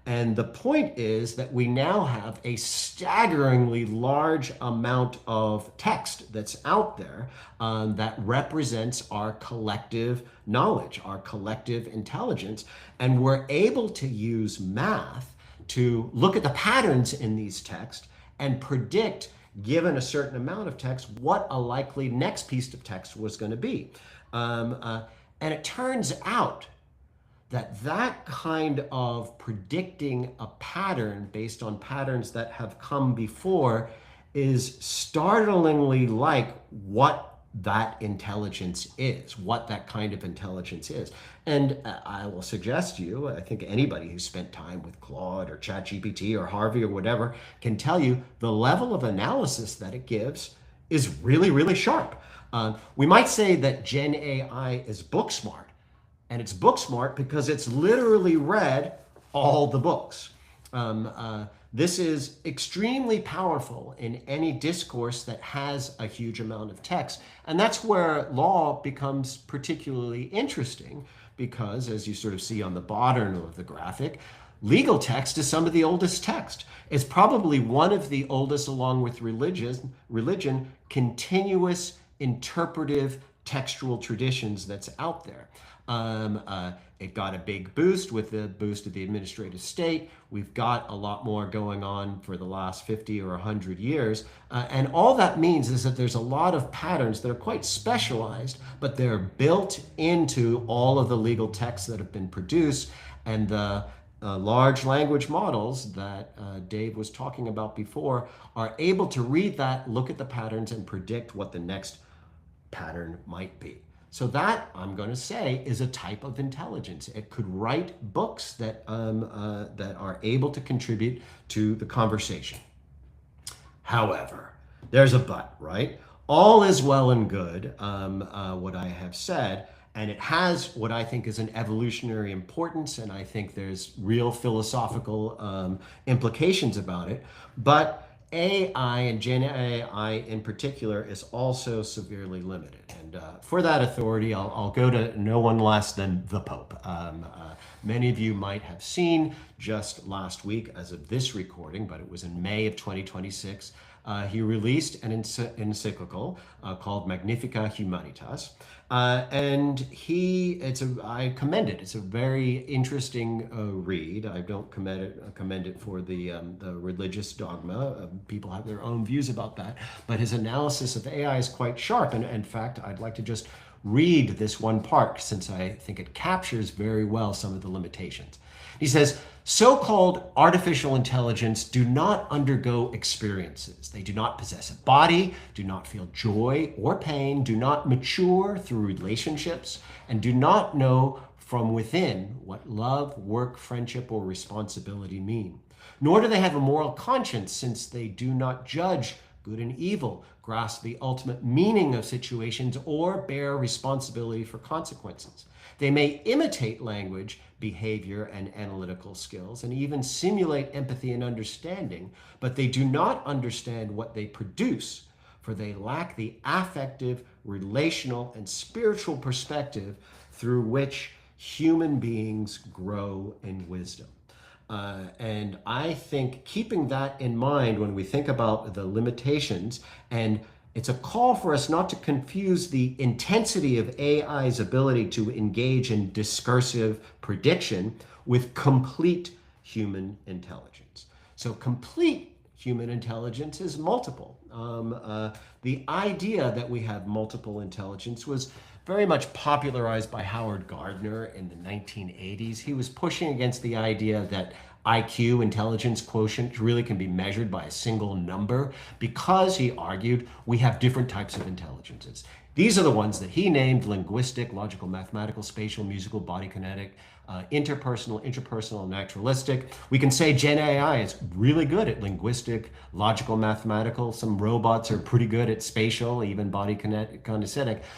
And the point is that we now have a staggeringly large amount of text that's out there that represents our collective knowledge, our collective intelligence. And we're able to use math to look at the patterns in these texts and predict, given a certain amount of text, what a likely next piece of text was going to be. And it turns out that kind of predicting a pattern based on patterns that have come before is startlingly like what that intelligence is, what that kind of intelligence is. And I will suggest to you, I think anybody who's spent time with Claude or ChatGPT or Harvey or whatever can tell you the level of analysis that it gives is really, really sharp. We might say that Gen AI is book smart. And it's book smart because it's literally read all the books. This is extremely powerful in any discourse that has a huge amount of text. And that's where law becomes particularly interesting because, as you sort of see on the bottom of the graphic, legal text is some of the oldest text. It's probably one of the oldest, along with religion, continuous interpretive textual traditions that's out there. It got a big boost with the boost of the administrative state. We've got a lot more going on for the last 50 or 100 years. And all that means is that there's a lot of patterns that are quite specialized, but they're built into all of the legal texts that have been produced. And the large language models that Dave was talking about before are able to read that, look at the patterns, and predict what the next pattern might be. So that, I'm going to say, is a type of intelligence. It could write books that are able to contribute to the conversation. However, there's a but, right? All is well and good, what I have said, and it has what I think is an evolutionary importance, and I think there's real philosophical implications about it. But AI, and Gen AI in particular, is also severely limited. And for that authority, I'll go to no one less than the Pope. Many of you might have seen just last week, as of this recording, but it was in May of 2026, he released an encyclical called Magnificat Humanitas. And I commend it. It's a very interesting read. I don't commend it for the religious dogma. People have their own views about that. But his analysis of AI is quite sharp. And in fact, I'd like to just read this one part since I think it captures very well some of the limitations. He says, so-called artificial intelligence do not undergo experiences. They do not possess a body, do not feel joy or pain, do not mature through relationships, and do not know from within what love, work, friendship, or responsibility mean. Nor do they have a moral conscience, since they do not judge good and evil, grasp the ultimate meaning of situations, or bear responsibility for consequences. They may imitate language, behavior, and analytical skills, and even simulate empathy and understanding, but they do not understand what they produce, for they lack the affective, relational, and spiritual perspective through which human beings grow in wisdom. And I think keeping that in mind when we think about the limitations, and it's a call for us not to confuse the intensity of AI's ability to engage in discursive prediction with complete human intelligence. So complete human intelligence is multiple. The idea that we have multiple intelligence was very much popularized by Howard Gardner in the 1980s. He was pushing against the idea that IQ, intelligence quotient, really can be measured by a single number because, he argued, we have different types of intelligences. These are the ones that he named: linguistic, logical, mathematical, spatial, musical, body kinetic, interpersonal, intrapersonal, naturalistic. We can say Gen AI is really good at linguistic, logical, mathematical. Some robots are pretty good at spatial, even body kinetic.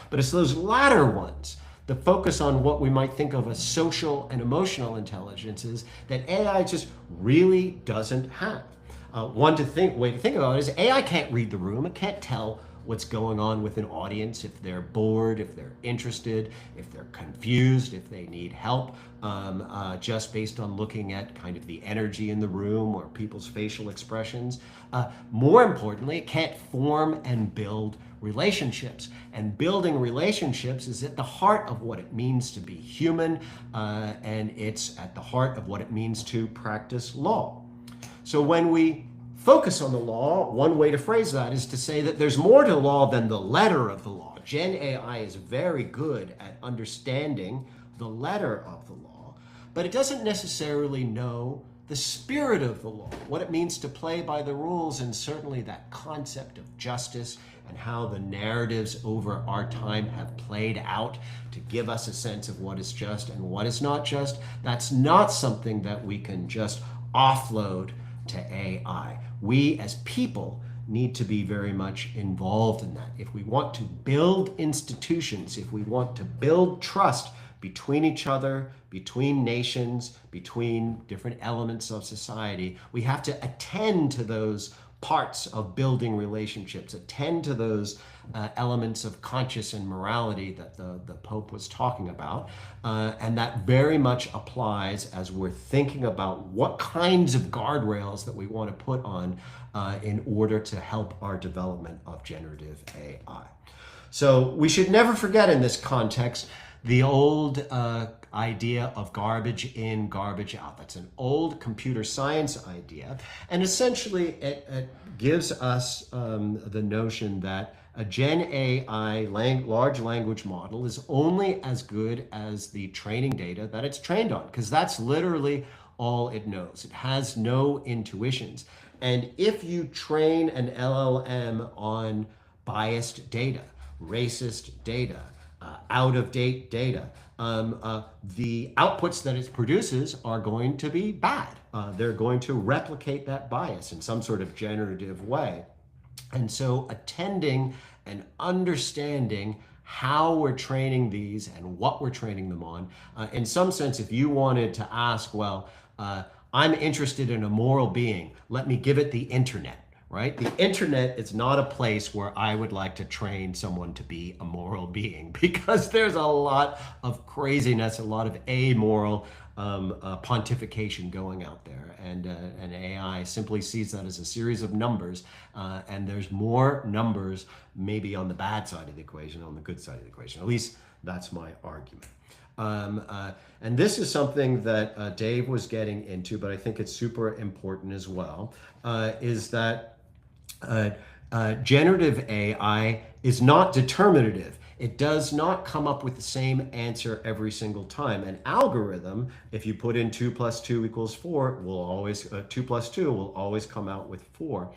But it's those latter ones, the focus on what we might think of as social and emotional intelligences, that AI just really doesn't have. Way to think about it is AI can't read the room. It can't tell what's going on with an audience, if they're bored, if they're interested, if they're confused, if they need help, just based on looking at kind of the energy in the room or people's facial expressions. More importantly, it can't form and build relationships. And building relationships is at the heart of what it means to be human, and it's at the heart of what it means to practice law. So when we focus on the law, one way to phrase that is to say that there's more to law than the letter of the law. Gen AI is very good at understanding the letter of the law, but it doesn't necessarily know the spirit of the law, what it means to play by the rules, and certainly that concept of justice and how the narratives over our time have played out to give us a sense of what is just and what is not just. That's not something that we can just offload to AI. We as people need to be very much involved in that. If we want to build institutions, if we want to build trust between each other, between nations, between different elements of society, we have to attend to those parts of building relationships, attend to those elements of conscience and morality that the Pope was talking about. And that very much applies as we're thinking about what kinds of guardrails that we want to put on in order to help our development of generative AI. So we should never forget in this context the old idea of garbage in, garbage out. That's an old computer science idea. And essentially it gives us the notion that a Gen AI large language model is only as good as the training data that it's trained on, because that's literally all it knows. It has no intuitions. And if you train an LLM on biased data, racist data, out-of-date data, the outputs that it produces are going to be bad. They're going to replicate that bias in some sort of generative way. And so attending and understanding how we're training these and what we're training them on, in some sense, if you wanted to ask, well, I'm interested in a moral being, let me give it the internet. Right? The internet is not a place where I would like to train someone to be a moral being, because there's a lot of craziness, a lot of amoral pontification going out there. And AI simply sees that as a series of numbers. And there's more numbers maybe on the bad side of the equation, on the good side of the equation. At least that's my argument. And this is something that Dave was getting into, but I think it's super important as well, is that generative AI is not determinative. It does not come up with the same answer every single time. An algorithm, if you put in 2 + 2 = 4, will always 2 + 2 will always come out with 4.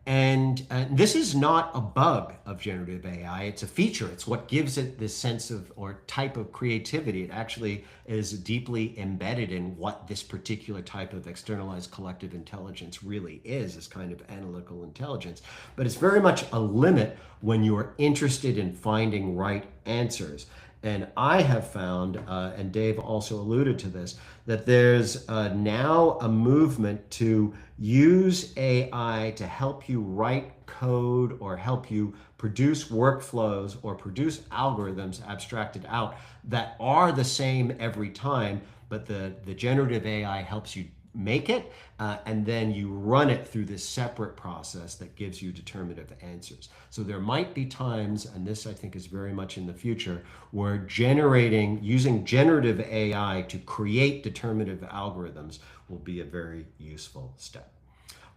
And this is not a bug of generative AI. It's a feature. It's what gives it this sense of or type of creativity. It actually is deeply embedded in what this particular type of externalized collective intelligence really is, this kind of analytical intelligence. But it's very much a limit when you're interested in finding right answers. And I have found, and Dave also alluded to this, that there's now a movement to use AI to help you write code or help you produce workflows or produce algorithms abstracted out that are the same every time, but the generative AI helps you make it, and then you run it through this separate process that gives you determinative answers. So there might be times, and this I think is very much in the future, where using generative AI to create determinative algorithms will be a very useful step.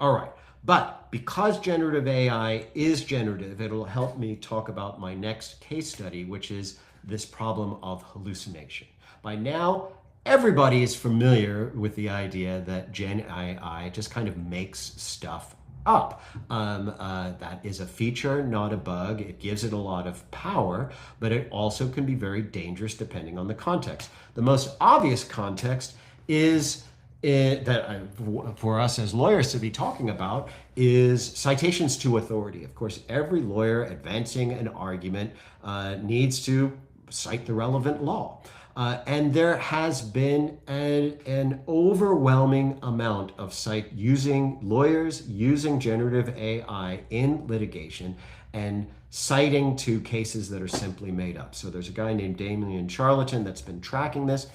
All right, but because generative AI is generative, it'll help me talk about my next case study, which is this problem of hallucination. By now, Everybody is familiar with the idea that Gen AI just kind of makes stuff up. That is a feature, not a bug. It gives it a lot of power, but it also can be very dangerous depending on the context. The most obvious context is for us as lawyers to be talking about is citations to authority. Of course, every lawyer advancing an argument needs to cite the relevant law. And there has been an overwhelming amount of lawyers using generative AI in litigation and citing to cases that are simply made up. So there's a guy named Damien Charlton that's been tracking this.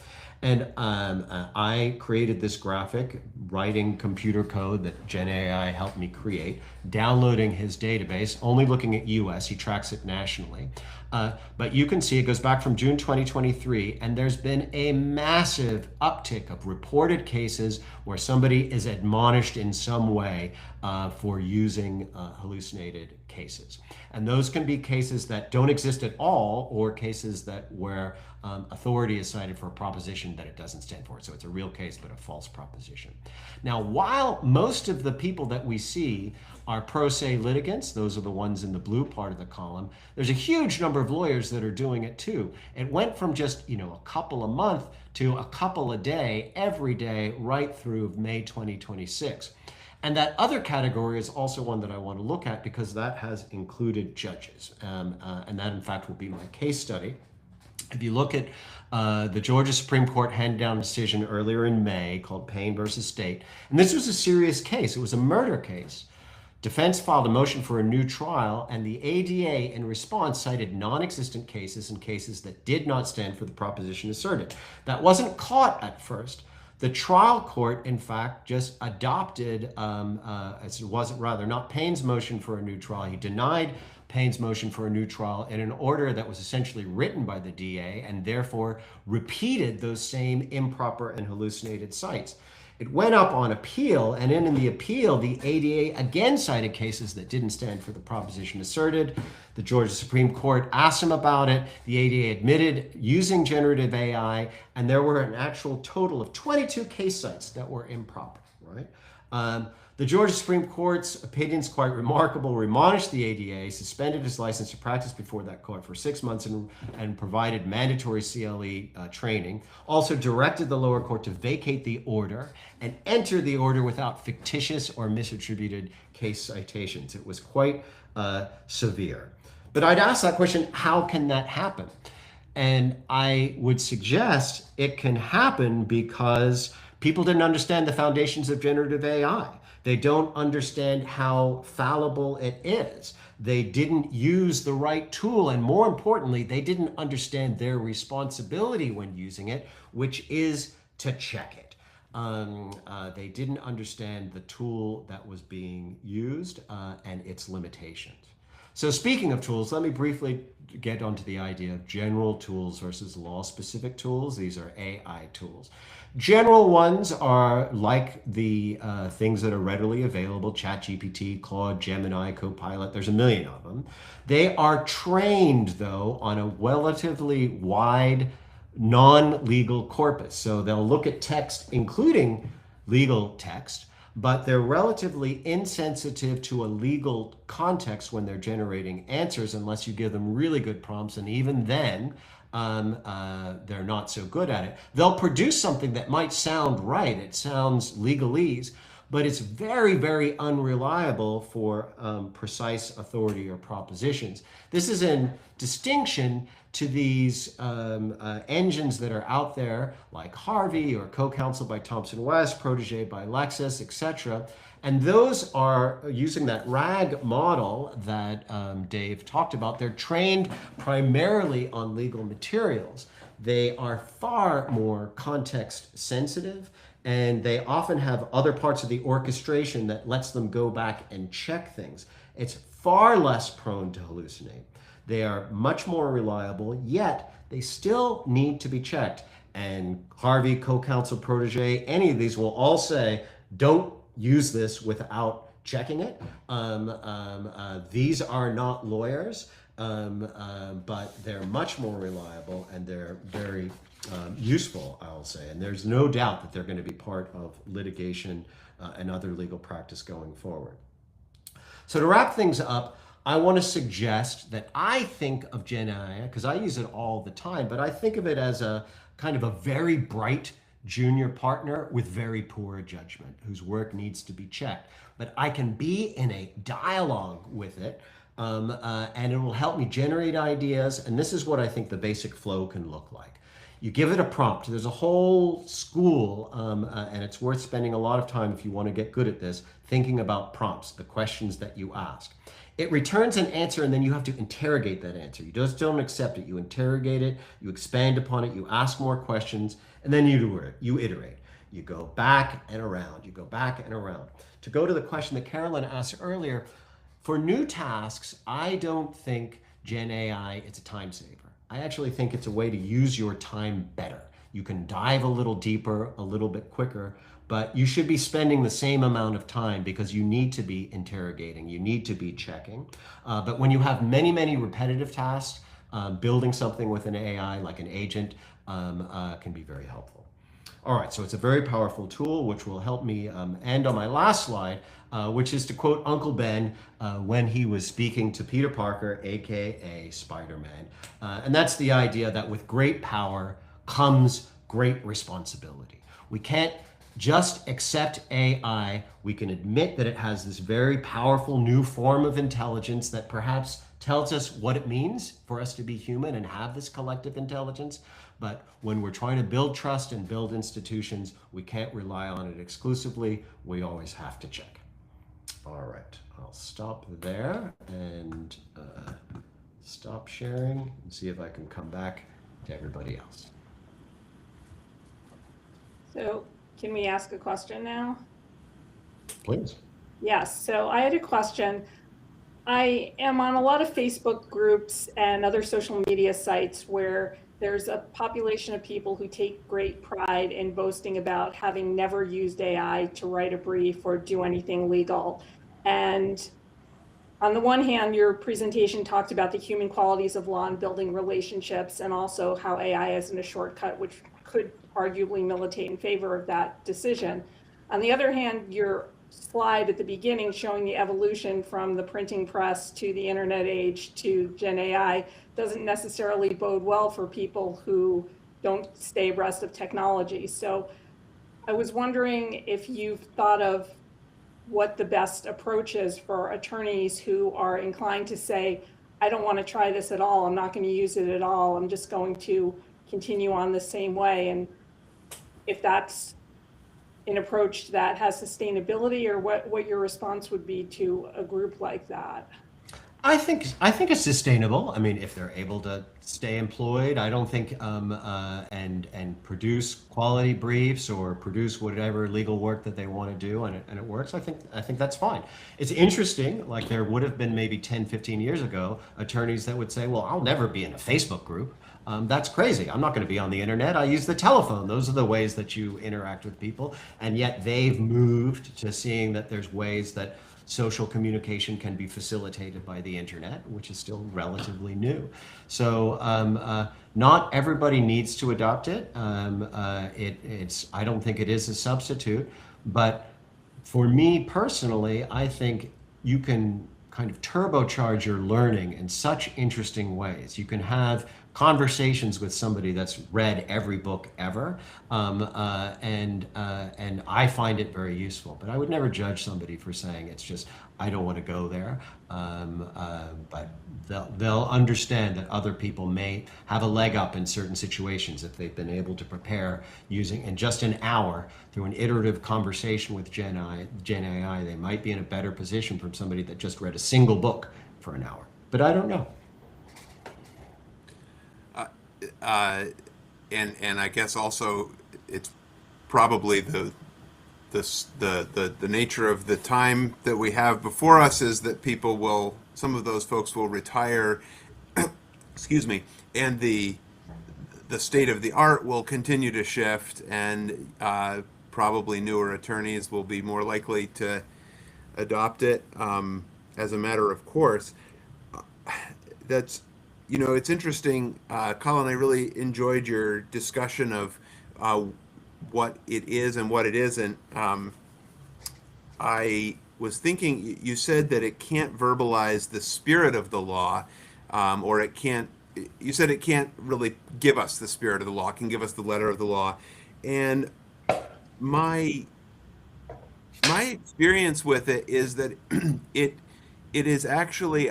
And I created this graphic, writing computer code that Gen AI helped me create, downloading his database, only looking at US, he tracks it nationally. But you can see it goes back from June 2023, and there's been a massive uptick of reported cases where somebody is admonished in some way for using hallucinated cases. And those can be cases that don't exist at all, or cases where authority is cited for a proposition that it doesn't stand for. So it's a real case, but a false proposition. Now, while most of the people that we see are pro se litigants, those are the ones in the blue part of the column, there's a huge number of lawyers that are doing it too. It went from just, a couple a month to a couple a day, every day, right through May 2026. And that other category is also one that I want to look at because that has included judges. And that, in fact, will be my case study. If you look at the Georgia Supreme Court handed down a decision earlier in May called Payne versus State, and this was a serious case. It was a murder case. Defense filed a motion for a new trial, and the ADA in response cited non-existent cases and cases that did not stand for the proposition asserted. That wasn't caught at first. The trial court, in fact, just adopted, not Payne's motion for a new trial. He denied Payne's motion for a new trial in an order that was essentially written by the DA and therefore repeated those same improper and hallucinated cites. It went up on appeal, and in the appeal, the ADA again cited cases that didn't stand for the proposition asserted. The Georgia Supreme Court asked him about it. The ADA admitted using generative AI, and there were an actual total of 22 case cites that were improper, right? The Georgia Supreme Court's opinion is quite remarkable, admonished the ADA, suspended his license to practice before that court for 6 months and provided mandatory CLE training. Also directed the lower court to vacate the order and enter the order without fictitious or misattributed case citations. It was quite severe. But I'd ask that question, how can that happen? And I would suggest it can happen because people didn't understand the foundations of generative AI. They don't understand how fallible it is. They didn't use the right tool, and more importantly, they didn't understand their responsibility when using it, which is to check it. They didn't understand the tool that was being used and its limitations. So speaking of tools, let me briefly get onto the idea of general tools versus law-specific tools. These are AI tools. General ones are like the things that are readily available, ChatGPT, Claude, Gemini, Copilot, there's a million of them. They are trained, though, on a relatively wide non-legal corpus. So they'll look at text, including legal text, but they're relatively insensitive to a legal context when they're generating answers unless you give them really good prompts, and even then, they're not so good at it. They'll produce something that might sound right. It sounds legalese, but it's very, very unreliable for precise authority or propositions. This is in distinction to these engines that are out there like Harvey or Co-Counsel by Thomson West, Protege by Lexis, etc. And those are using that RAG model that Dave talked about. They're trained primarily on legal materials. They are far more context sensitive, and they often have other parts of the orchestration that lets them go back and check things. It's far less prone to hallucinate. They are much more reliable, yet they still need to be checked. And Harvey, Co-Counsel, Protege, any of these will all say, don't use this without checking it. These are not lawyers, but they're much more reliable and they're very useful, I'll say. And there's no doubt that they're going to be part of litigation and other legal practice going forward. So to wrap things up, I want to suggest that I think of Gen AI, because I use it all the time, but I think of it as a kind of a very bright junior partner with very poor judgment, whose work needs to be checked. But I can be in a dialogue with it, and it will help me generate ideas. And this is what I think the basic flow can look like. You give it a prompt. There's a whole school, and it's worth spending a lot of time if you want to get good at this, thinking about prompts, the questions that you ask. It returns an answer, and then you have to interrogate that answer. You just don't accept it. You interrogate it, you expand upon it, you ask more questions, and then you iterate. You go back and around. You go back and around. To go to the question that Carolyn asked earlier, for new tasks, I don't think Gen AI, it's a time saver. I actually think it's a way to use your time better. You can dive a little deeper, a little bit quicker, but you should be spending the same amount of time because you need to be interrogating, you need to be checking. But when you have many, many repetitive tasks, building something with an AI like an agent can be very helpful. All right, so it's a very powerful tool which will help me end on my last slide, which is to quote Uncle Ben when he was speaking to Peter Parker, AKA Spider-Man. And that's the idea that with great power comes great responsibility. We can't just accept AI. We can admit that it has this very powerful new form of intelligence that perhaps tells us what it means for us to be human and have this collective intelligence. But when we're trying to build trust and build institutions, we can't rely on it exclusively. We always have to check. All right, I'll stop there and stop sharing and see if I can come back to everybody else. So can we ask a question now? Please. Yes, so I had a question. I am on a lot of Facebook groups and other social media sites where there's a population of people who take great pride in boasting about having never used AI to write a brief or do anything legal. And on the one hand, your presentation talked about the human qualities of law and building relationships, and also how AI isn't a shortcut, which could arguably militate in favor of that decision. On the other hand, your slide at the beginning showing the evolution from the printing press to the internet age to Gen AI doesn't necessarily bode well for people who don't stay abreast of technology. So I was wondering if you've thought of what the best approach is for attorneys who are inclined to say, I don't want to try this at all. I'm not going to use it at all. I'm just going to continue on the same way. And if that's an approach that has sustainability, or what your response would be to a group like that? I think it's sustainable. I mean, if they're able to stay employed, I don't think and produce quality briefs or produce whatever legal work that they want to do, and it works. I think that's fine. It's interesting. Like there would have been maybe 10, 15 years ago attorneys that would say, "Well, I'll never be in a Facebook group. That's crazy. I'm not going to be on the internet. I use the telephone. Those are the ways that you interact with people." And yet they've moved to seeing that there's ways that social communication can be facilitated by the internet, which is still relatively new. So not everybody needs to adopt it. I don't think it is a substitute, but for me personally, I think you can kind of turbocharge your learning in such interesting ways. You can have conversations with somebody that's read every book ever, and I find it very useful. But I would never judge somebody for saying it's just I don't want to go there. But they'll understand that other people may have a leg up in certain situations if they've been able to prepare using in just an hour through an iterative conversation with Gen AI. They might be in a better position from somebody that just read a single book for an hour. But I don't know. And I guess also it's probably the nature of the time that we have before us is that some of those folks will retire, excuse me, and the state of the art will continue to shift, and probably newer attorneys will be more likely to adopt it as a matter of course. that's, it's interesting, Colin. I really enjoyed your discussion of what it is and what it isn't. I was thinking, you said that it can't verbalize the spirit of the law, or it can't. You said it can't really give us the spirit of the law. It can give us the letter of the law, and my my experience with it is that it it is actually,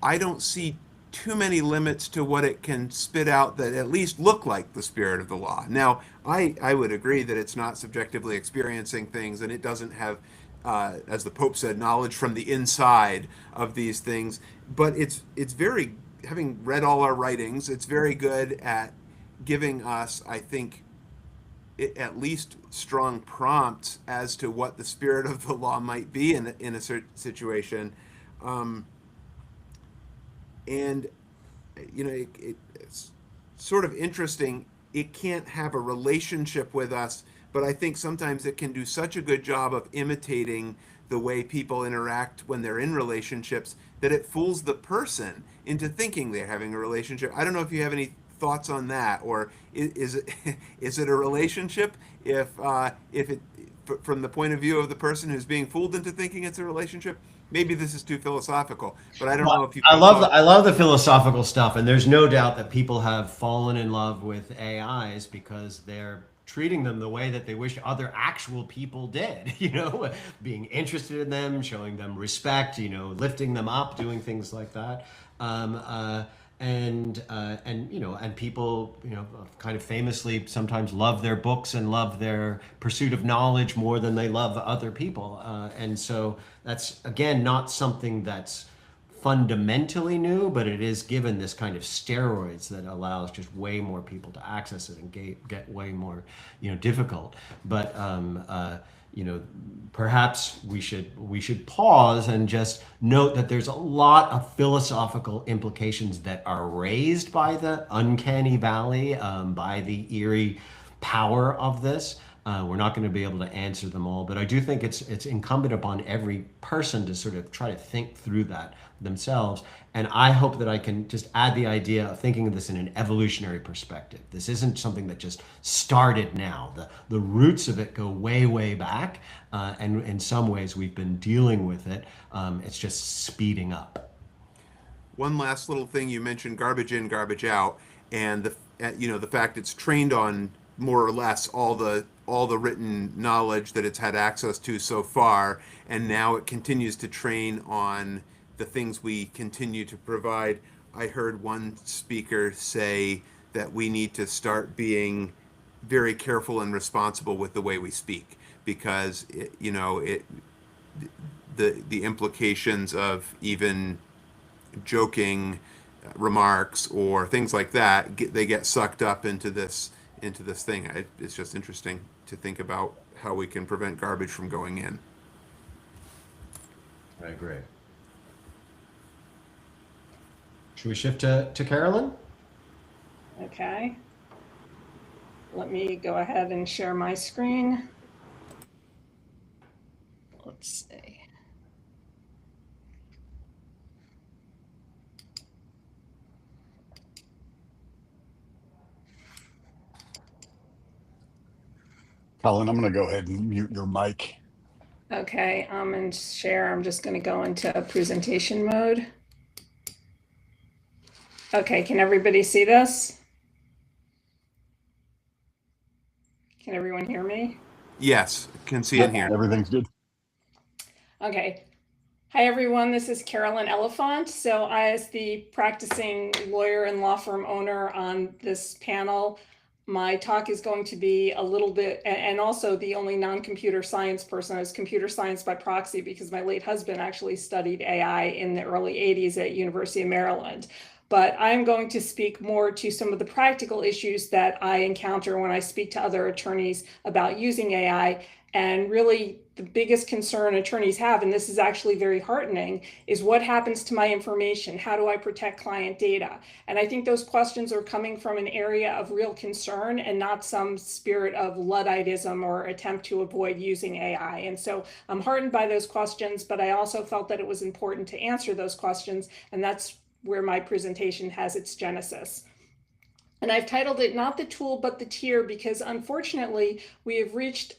I don't see too many limits to what it can spit out that at least look like the spirit of the law. Now, I would agree that it's not subjectively experiencing things, and it doesn't have, as the Pope said, knowledge from the inside of these things. But it's very, having read all our writings, it's very good at giving us, I think, at least strong prompts as to what the spirit of the law might be in a certain situation. Um, and it's sort of interesting. It can't have a relationship with us, but I think sometimes it can do such a good job of imitating the way people interact when they're in relationships that it fools the person into thinking they're having a relationship. I don't know if you have any thoughts on that, or is it is it a relationship if it, from the point of view of the person who's being fooled into thinking it's a relationship? Maybe this is too philosophical, but I don't know if you. I love the philosophical stuff, and there's no doubt that people have fallen in love with AIs because they're treating them the way that they wish other actual people did, being interested in them, showing them respect, lifting them up, doing things like that. And people kind of famously sometimes love their books and love their pursuit of knowledge more than they love other people, and so that's again not something that's fundamentally new, but it is given this kind of steroids that allows just way more people to access it and get way more difficult. But perhaps we should pause and just note that there's a lot of philosophical implications that are raised by the uncanny valley, by the eerie power of this. We're not going to be able to answer them all, but I do think it's incumbent upon every person to sort of try to think through that themselves. And I hope that I can just add the idea of thinking of this in an evolutionary perspective. This isn't something that just started now. The roots of it go way, way back, and in some ways we've been dealing with it. It's just speeding up. One last little thing, you mentioned garbage in, garbage out, and the fact it's trained on more or less all the written knowledge that it's had access to so far, and now it continues to train on the things we continue to provide. I heard one speaker say that we need to start being very careful and responsible with the way we speak, because the implications of even joking remarks or things like that, they get sucked up into this thing. It's just interesting to think about how we can prevent garbage from going in. I agree. Should we shift to Carolyn? Okay. Let me go ahead and share my screen. Let's see. Colin, I'm going to go ahead and mute your mic. Okay, and share. I'm just going to go into presentation mode. Okay, can everybody see this? Can everyone hear me? Yes, can see and hear. Everything's good. Okay. Hi, everyone. This is Carolyn Elephant. So as the practicing lawyer and law firm owner on this panel, my talk is going to be a little bit, and also the only non-computer science person. I was computer science by proxy because my late husband actually studied AI in the early 80s at University of Maryland. But I'm going to speak more to some of the practical issues that I encounter when I speak to other attorneys about using AI. And really, the biggest concern attorneys have, and this is actually very heartening, is what happens to my information? How do I protect client data? And I think those questions are coming from an area of real concern and not some spirit of Ludditism or attempt to avoid using AI. And so I'm heartened by those questions, but I also felt that it was important to answer those questions. And that's where my presentation has its genesis. And I've titled it Not the Tool, but the Tier, because unfortunately, we have reached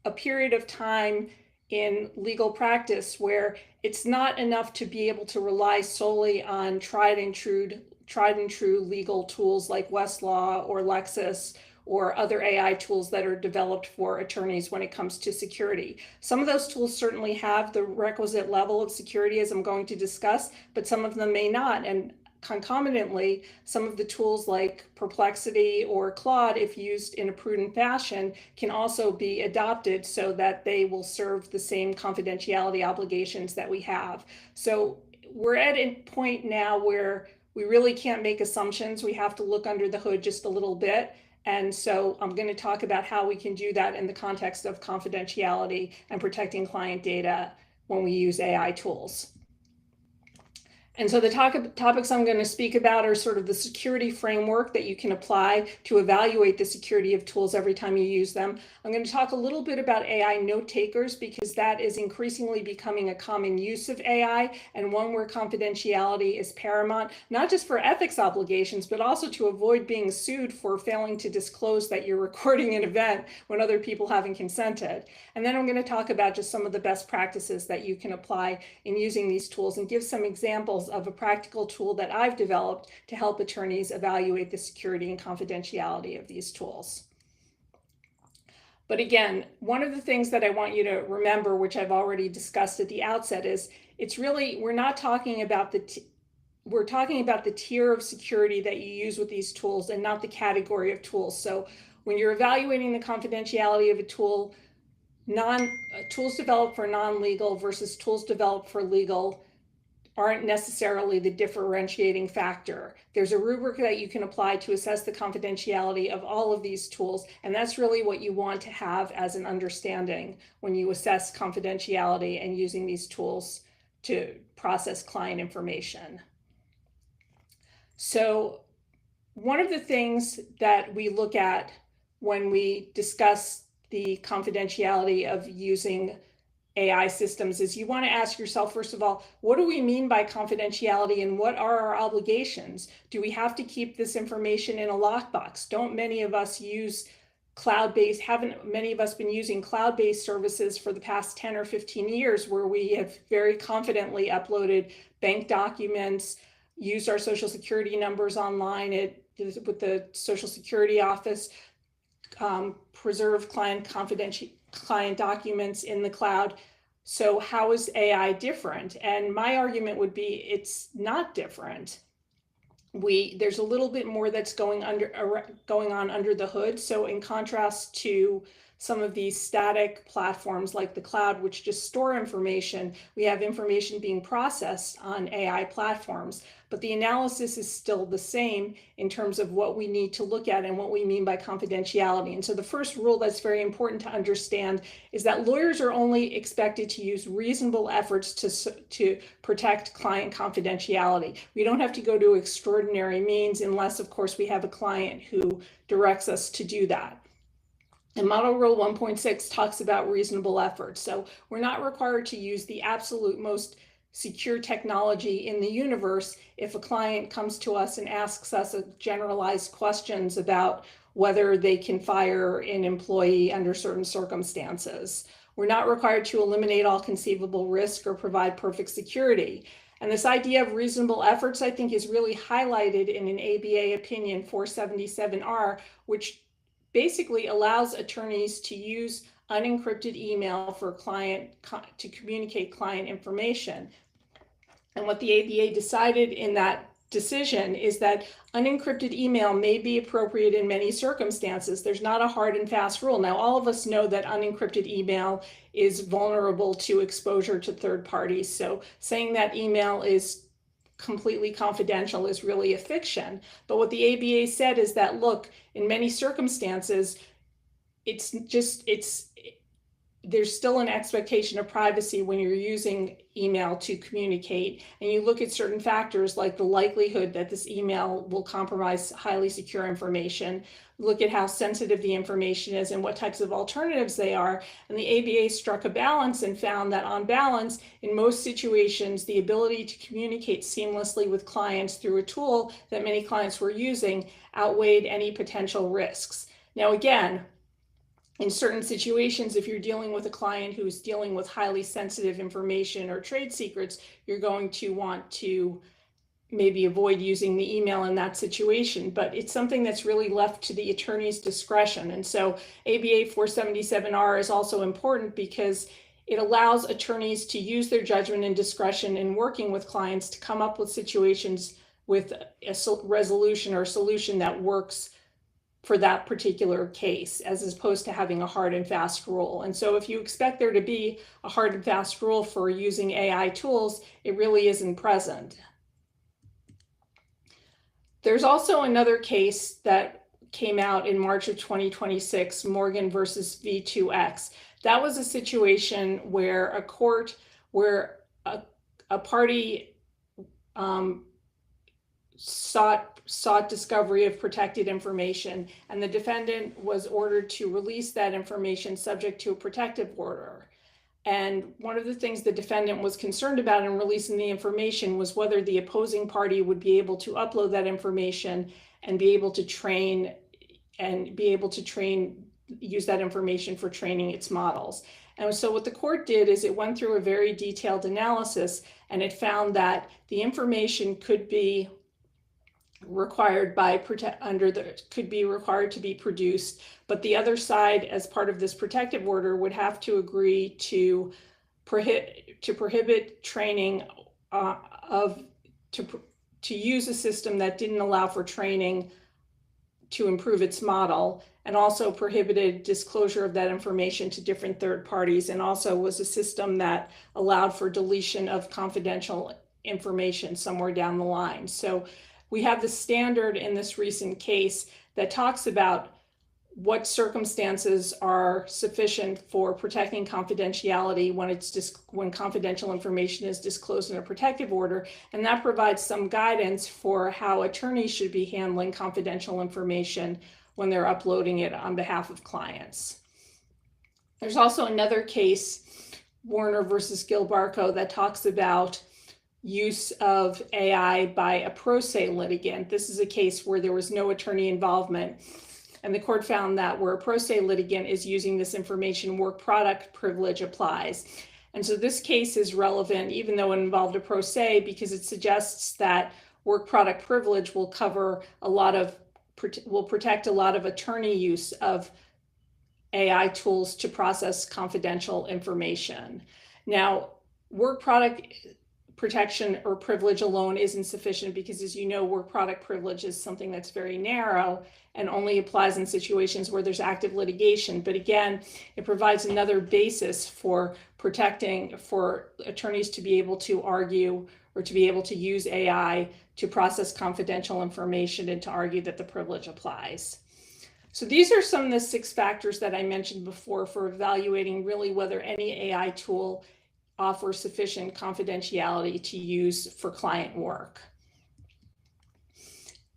a period of time in legal practice where it's not enough to be able to rely solely on tried and true legal tools like Westlaw or Lexis or other AI tools that are developed for attorneys when it comes to security. Some of those tools certainly have the requisite level of security, as I'm going to discuss, but some of them may not. And concomitantly, some of the tools like Perplexity or Claude, if used in a prudent fashion, can also be adopted so that they will serve the same confidentiality obligations that we have. So we're at a point now where we really can't make assumptions. We have to look under the hood just a little bit. And so I'm going to talk about how we can do that in the context of confidentiality and protecting client data when we use AI tools. And so the topics I'm going to speak about are sort of the security framework that you can apply to evaluate the security of tools every time you use them. I'm going to talk a little bit about AI note takers, because that is increasingly becoming a common use of AI, and one where confidentiality is paramount, not just for ethics obligations, but also to avoid being sued for failing to disclose that you're recording an event when other people haven't consented. And then I'm going to talk about just some of the best practices that you can apply in using these tools and give some examples of a practical tool that I've developed to help attorneys evaluate the security and confidentiality of these tools. But again, one of the things that I want you to remember, which I've already discussed at the outset, is it's really, we're talking about the tier of security that you use with these tools and not the category of tools. So when you're evaluating the confidentiality of a tool, tools developed for non-legal versus tools developed for legal aren't necessarily the differentiating factor. There's a rubric that you can apply to assess the confidentiality of all of these tools, and that's really what you want to have as an understanding when you assess confidentiality and using these tools to process client information. So one of the things that we look at when we discuss the confidentiality of using AI systems is you want to ask yourself, first of all, what do we mean by confidentiality and what are our obligations? Do we have to keep this information in a lockbox? Don't many of us use cloud-based, haven't many of us been using cloud-based services for the past 10 or 15 years where we have very confidently uploaded bank documents, used our social security numbers online with the Social Security Office, preserved client documents in the cloud. So how is AI different? And my argument would be it's not different. There's a little bit more that's going on under the hood. So in contrast to some of these static platforms like the cloud, which just store information, we have information being processed on AI platforms. But the analysis is still the same in terms of what we need to look at and what we mean by confidentiality. And so the first rule that's very important to understand is that lawyers are only expected to use reasonable efforts to protect client confidentiality. We don't have to go to extraordinary means unless, of course, we have a client who directs us to do that. And Model Rule 1.6 talks about reasonable efforts. So we're not required to use the absolute most secure technology in the universe if a client comes to us and asks us generalized questions about whether they can fire an employee under certain circumstances. We're not required to eliminate all conceivable risk or provide perfect security. And this idea of reasonable efforts, I think, is really highlighted in an ABA opinion 477R, which basically allows attorneys to use unencrypted email for to communicate client information. And what the ABA decided in that decision is that unencrypted email may be appropriate in many circumstances. There's not a hard and fast rule. Now, all of us know that unencrypted email is vulnerable to exposure to third parties. So saying that email is completely confidential is really a fiction. But what the ABA said is that, look, in many circumstances, there's still an expectation of privacy when you're using email to communicate, and you look at certain factors like the likelihood that this email will compromise highly secure information, look at how sensitive the information is and what types of alternatives they are. And the ABA struck a balance and found that on balance, in most situations, the ability to communicate seamlessly with clients through a tool that many clients were using outweighed any potential risks. Now, again, in certain situations, if you're dealing with a client who's dealing with highly sensitive information or trade secrets, you're going to want to maybe avoid using the email in that situation, but it's something that's really left to the attorney's discretion. And so ABA 477R is also important because it allows attorneys to use their judgment and discretion in working with clients to come up with situations with a resolution or solution that works for that particular case, as opposed to having a hard and fast rule. And so if you expect there to be a hard and fast rule for using AI tools, it really isn't present. There's also another case that came out in March of 2026, Morgan versus V2X. That was a situation where a court, where a party sought discovery of protected information, and the defendant was ordered to release that information subject to a protective order. And one of the things the defendant was concerned about in releasing the information was whether the opposing party would be able to upload that information and be able to use that information for training its models. And so what the court did is it went through a very detailed analysis, and it found that the information could be required to be produced, but the other side, as part of this protective order, would have to agree to prohibit training to use a system that didn't allow for training to improve its model, and also prohibited disclosure of that information to different third parties, and also was a system that allowed for deletion of confidential information somewhere down the line. So we have the standard in this recent case that talks about what circumstances are sufficient for protecting confidentiality when confidential information is disclosed in a protective order, and that provides some guidance for how attorneys should be handling confidential information when they're uploading it on behalf of clients. There's also another case, Warner versus Gilbarco, that talks about use of AI by a pro se litigant. This is a case where there was no attorney involvement, and the court found that where a pro se litigant is using this information, work product privilege applies. And so this case is relevant, even though it involved a pro se, because it suggests that work product privilege will protect a lot of attorney use of AI tools to process confidential information. Now, work product protection or privilege alone isn't sufficient because, as you know, work product privilege is something that's very narrow and only applies in situations where there's active litigation. But again, it provides another basis for attorneys to be able to argue or to be able to use AI to process confidential information and to argue that the privilege applies. So these are some of the 6 factors that I mentioned before for evaluating really whether any AI tool offers sufficient confidentiality to use for client work.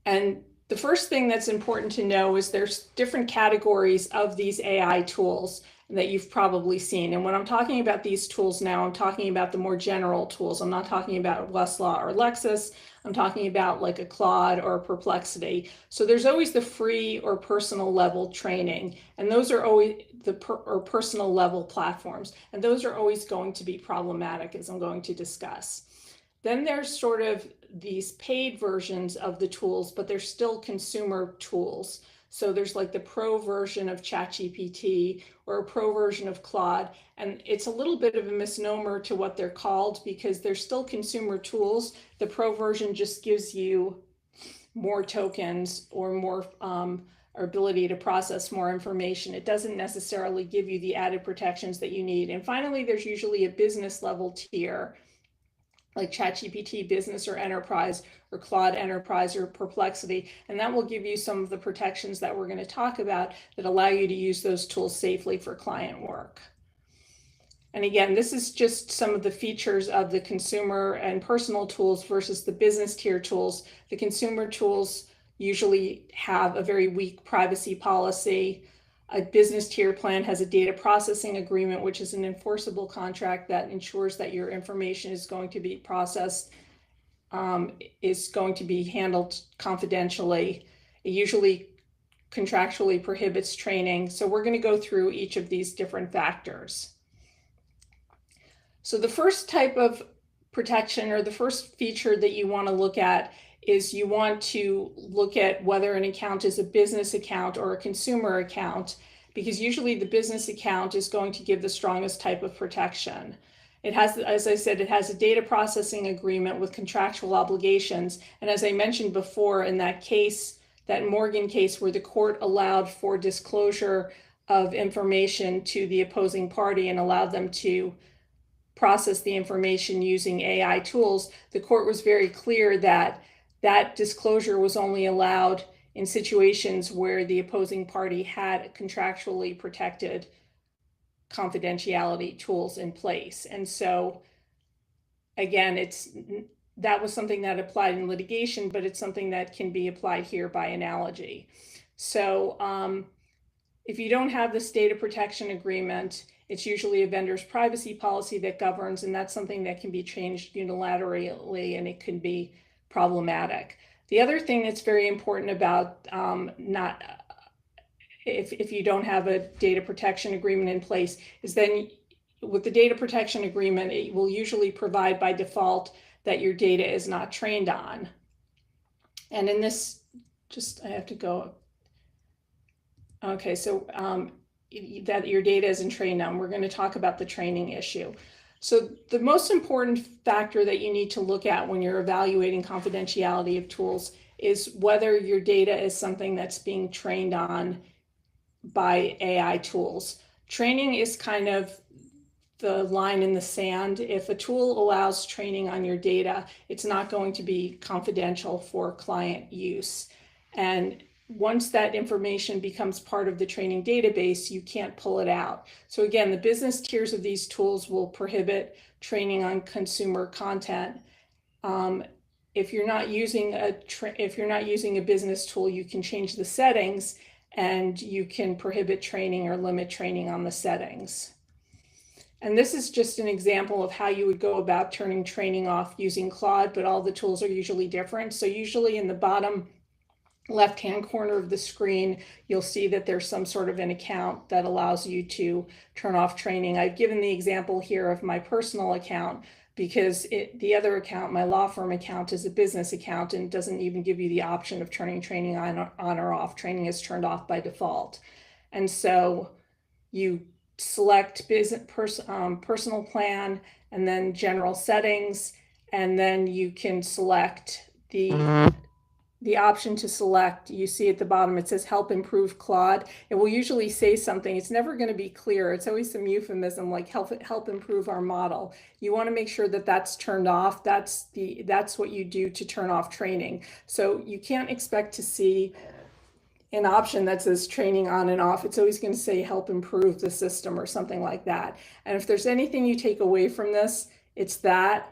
And the first thing that's important to know is there's different categories of these AI tools that you've probably seen. And when I'm talking about these tools now, I'm talking about the more general tools. I'm not talking about Westlaw or Lexis. I'm talking about like a Claude or a Perplexity. So there's always the free or personal level training, and those are always or personal level platforms. And those are always going to be problematic, as I'm going to discuss. Then there's sort of these paid versions of the tools, but they're still consumer tools. So there's like the pro version of ChatGPT or a pro version of Claude. And it's a little bit of a misnomer to what they're called because they're still consumer tools. The pro version just gives you more tokens or more or ability to process more information. It doesn't necessarily give you the added protections that you need. And finally, there's usually a business level tier, like ChatGPT Business or Enterprise or Claude Enterprise or Perplexity. And that will give you some of the protections that we're going to talk about that allow you to use those tools safely for client work. And again, this is just some of the features of the consumer and personal tools versus the business tier tools. The consumer tools usually have a very weak privacy policy. A business tier plan has a data processing agreement, which is an enforceable contract that ensures that your information is going to be processed, is going to be handled confidentially. It usually contractually prohibits training. So we're going to go through each of these different factors. So the first type of protection, or the first feature that you want to look at, is you want to look at whether an account is a business account or a consumer account, because usually the business account is going to give the strongest type of protection. It has, as I said, it has a data processing agreement with contractual obligations. And as I mentioned before, in that case, that Morgan case where the court allowed for disclosure of information to the opposing party and allowed them to process the information using AI tools, the court was very clear that that disclosure was only allowed in situations where the opposing party had contractually protected confidentiality tools in place. And so again, that was something that applied in litigation, but it's something that can be applied here by analogy. So if you don't have this data protection agreement, it's usually a vendor's privacy policy that governs, and that's something that can be changed unilaterally, and it can be problematic. The other thing that's very important about if you don't have a data protection agreement in place is then with the data protection agreement, it will usually provide by default that your data is not trained on. And in this, I have to go. Okay, so that your data isn't trained on. We're going to talk about the training issue. So the most important factor that you need to look at when you're evaluating confidentiality of tools is whether your data is something that's being trained on by AI tools. Training is kind of the line in the sand. If a tool allows training on your data, it's not going to be confidential for client use. And once that information becomes part of the training database, you can't pull it out. So again, the business tiers of these tools will prohibit training on consumer content. If you're not using a business tool, you can change the settings and you can prohibit training or limit training on the settings. And this is just an example of how you would go about turning training off using Claude, but all the tools are usually different. So usually in the bottom left-hand corner of the screen, you'll see that there's some sort of an account that allows you to turn off training. I've given the example here of my personal account because the other account, my law firm account, is a business account and doesn't even give you the option of turning training on or off. Training is turned off by default. And so you select personal plan and then general settings, and then you can select the option to select. You see at the bottom, it says help improve Claude. It will usually say something. It's never going to be clear. It's always some euphemism like help improve our model. You want to make sure that that's turned off. That's what you do to turn off training. So you can't expect to see an option that says training on and off. It's always going to say help improve the system or something like that. And if there's anything you take away from this, it's that.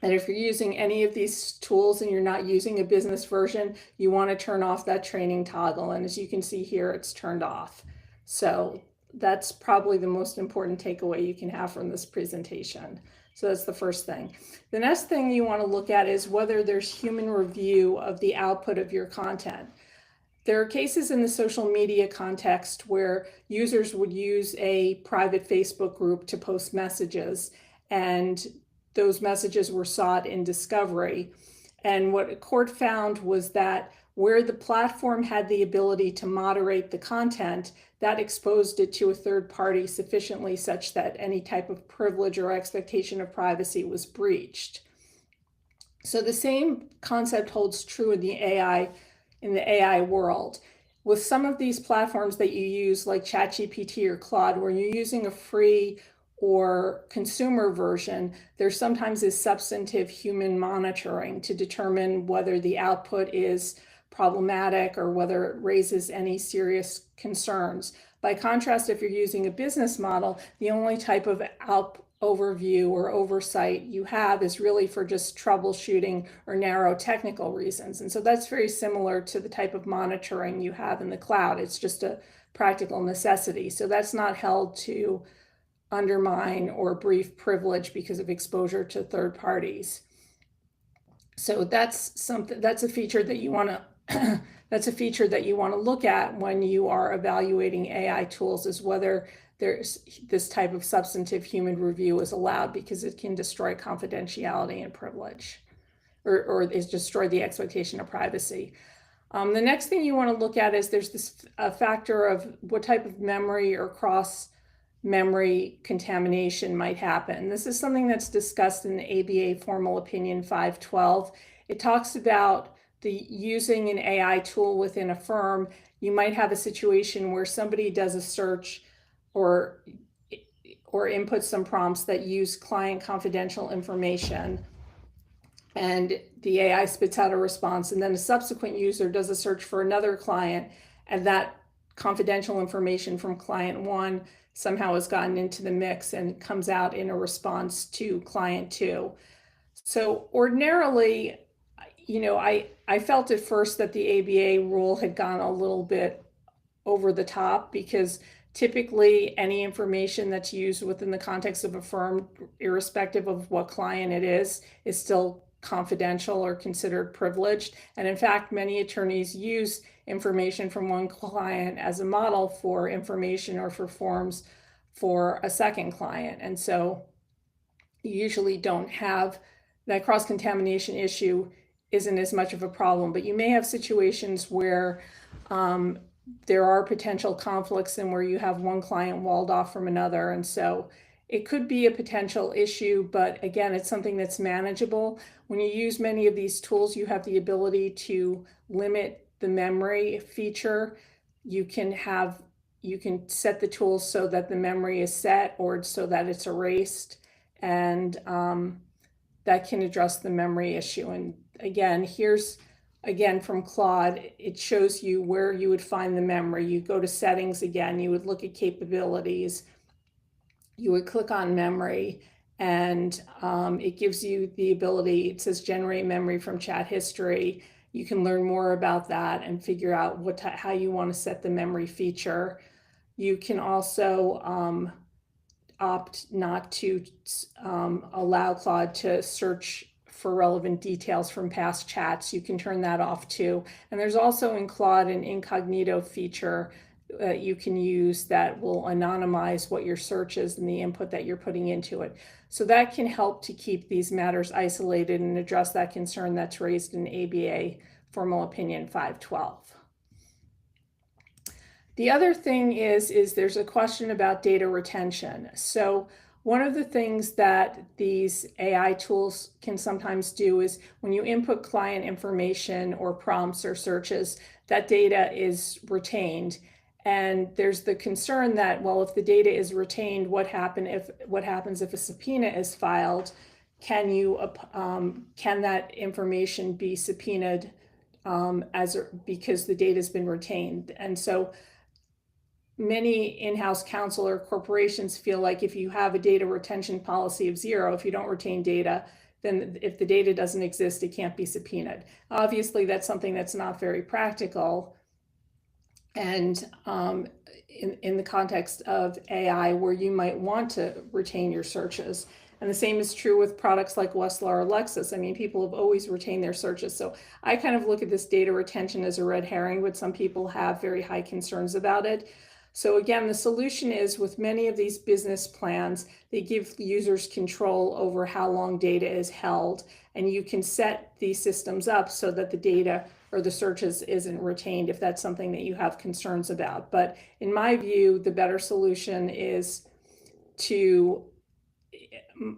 And if you're using any of these tools and you're not using a business version, you want to turn off that training toggle. And as you can see here, it's turned off. So that's probably the most important takeaway you can have from this presentation. So that's the first thing. The next thing you want to look at is whether there's human review of the output of your content. There are cases in the social media context where users would use a private Facebook group to post messages, and those messages were sought in discovery. And what a court found was that where the platform had the ability to moderate the content, that exposed it to a third party sufficiently such that any type of privilege or expectation of privacy was breached. So the same concept holds true in the AI world. With some of these platforms that you use, like ChatGPT or Claude, where you're using a free or consumer version, there sometimes is substantive human monitoring to determine whether the output is problematic or whether it raises any serious concerns. By contrast, if you're using a business model, the only type of overview or oversight you have is really for just troubleshooting or narrow technical reasons. And so that's very similar to the type of monitoring you have in the cloud. It's just a practical necessity. So that's not held to undermine or brief privilege because of exposure to third parties. So that's a feature that you want to that's a feature that you want to look at when you are evaluating AI tools, is whether there's this type of substantive human review is allowed, because it can destroy confidentiality and privilege, or is destroy the expectation of privacy. The next thing you want to look at is there's this factor of what type of memory or cross memory contamination might happen. This is something that's discussed in the ABA Formal Opinion 512. It talks about the using an AI tool within a firm. You might have a situation where somebody does a search or inputs some prompts that use client confidential information, and the AI spits out a response, and then a subsequent user does a search for another client, and that confidential information from client one somehow has gotten into the mix and comes out in a response to client two. So ordinarily, I felt at first that the ABA rule had gone a little bit over the top, because typically any information that's used within the context of a firm, irrespective of what client it is still confidential or considered privileged. And in fact, many attorneys use information from one client as a model for information or for forms for a second client. And so you usually don't have that cross-contamination issue, isn't as much of a problem, but you may have situations where there are potential conflicts and where you have one client walled off from another. And so it could be a potential issue, but again, it's something that's manageable. When you use many of these tools, you have the ability to limit the memory feature. You can set the tools so that the memory is set or so that it's erased, and that can address the memory issue. And again, here's from Claude, it shows you where you would find the memory. You go to settings again, you would look at capabilities, you would click on memory, and it gives you the ability, it says generate memory from chat history. You can learn more about that and figure out how you want to set the memory feature. You can also opt not to allow Claude to search for relevant details from past chats. You can turn that off too. And there's also in Claude an incognito feature that you can use that will anonymize what your search is and the input that you're putting into it. So that can help to keep these matters isolated and address that concern that's raised in ABA Formal Opinion 512. The other thing is there's a question about data retention. So one of the things that these AI tools can sometimes do is when you input client information or prompts or searches, that data is retained. And there's the concern that, well, if the data is retained, what happens if a subpoena is filed? Can that information be subpoenaed because the data has been retained? And so many in-house counsel or corporations feel like if you have a data retention policy of 0, if you don't retain data, then if the data doesn't exist, it can't be subpoenaed. Obviously, that's something that's not very practical. And in the context of AI, where you might want to retain your searches. And the same is true with products like Westlaw or Lexis. I mean, people have always retained their searches. So I kind of look at this data retention as a red herring, but some people have very high concerns about it. So again, the solution is with many of these business plans, they give users control over how long data is held, and you can set these systems up so that the data or the searches isn't retained if that's something that you have concerns about. But in my view, the better solution is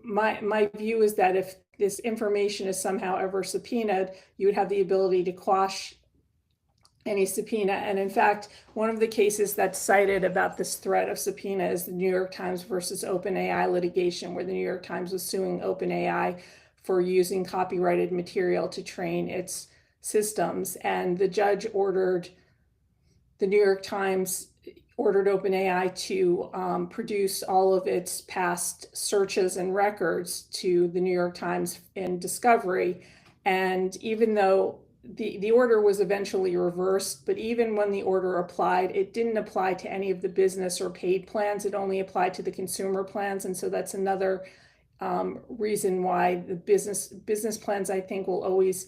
my view is that if this information is somehow ever subpoenaed, you would have the ability to quash any subpoena. And in fact, one of the cases that's cited about this threat of subpoena is the New York Times versus OpenAI litigation, where the New York Times was suing OpenAI for using copyrighted material to train its systems, and the judge ordered the New York Times ordered OpenAI to produce all of its past searches and records to the New York Times in discovery. And even though the order was eventually reversed, but even when the order applied, it didn't apply to any of the business or paid plans. It only applied to the consumer plans. And so that's another reason why the business plans, I think, will always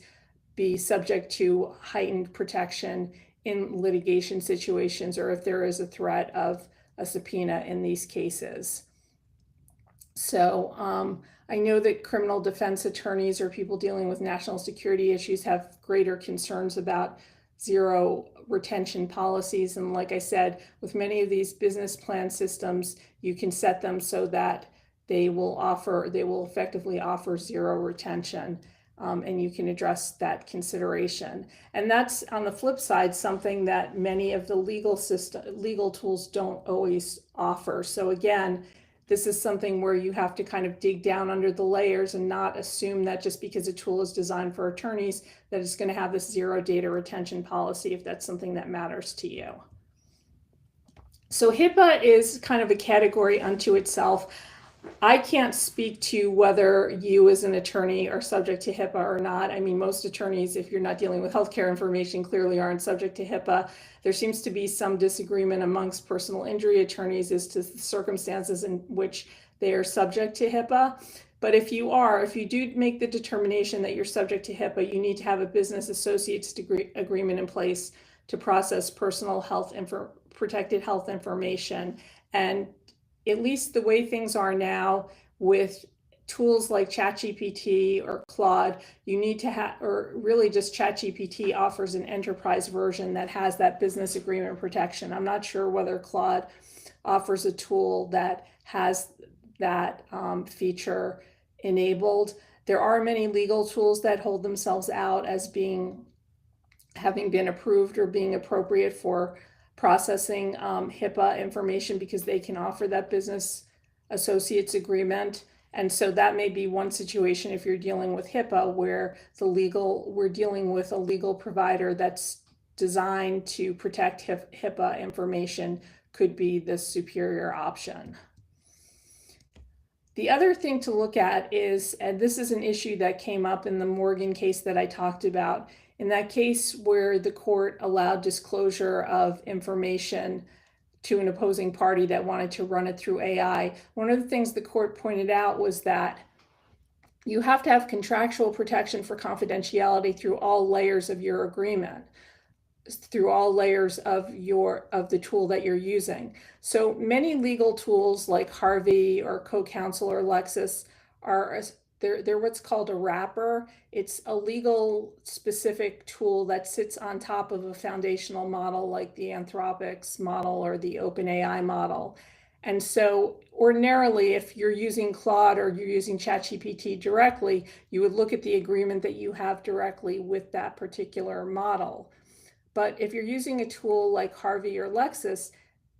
be subject to heightened protection in litigation situations, or if there is a threat of a subpoena in these cases. So I know that criminal defense attorneys or people dealing with national security issues have greater concerns about zero retention policies. And like I said, with many of these business plan systems, you can set them so that they will effectively offer zero retention. And you can address that consideration. And that's, on the flip side, something that many of the legal tools don't always offer. So again, this is something where you have to kind of dig down under the layers and not assume that just because a tool is designed for attorneys, that it's going to have this zero data retention policy if that's something that matters to you. So HIPAA is kind of a category unto itself. I can't speak to whether you as an attorney are subject to HIPAA or not. I mean, most attorneys, if you're not dealing with healthcare information, clearly aren't subject to HIPAA. There seems to be some disagreement amongst personal injury attorneys as to the circumstances in which they are subject to HIPAA. But if you do make the determination that you're subject to HIPAA, you need to have a business associates agreement in place to process personal protected health information. And at least the way things are now with tools like ChatGPT or Claude, you need to have, or really just ChatGPT offers an enterprise version that has that business agreement protection. I'm not sure whether Claude offers a tool that has that feature enabled. There are many legal tools that hold themselves out as having been approved or being appropriate for processing HIPAA information because they can offer that business associates agreement. And so that may be one situation if you're dealing with HIPAA where we're dealing with a legal provider that's designed to protect HIPAA information could be the superior option. The other thing to look at is, and this is an issue that came up in the Morgan case that I talked about, in that case where the court allowed disclosure of information to an opposing party that wanted to run it through AI, one of the things the court pointed out was that you have to have contractual protection for confidentiality through all layers of your agreement, through all layers of the tool that you're using. So many legal tools like Harvey or CoCounsel or Lexis they're what's called a wrapper. It's a legal specific tool that sits on top of a foundational model like the Anthropic's model or the OpenAI model. And so ordinarily, if you're using Claude or you're using ChatGPT directly, you would look at the agreement that you have directly with that particular model. But if you're using a tool like Harvey or Lexis,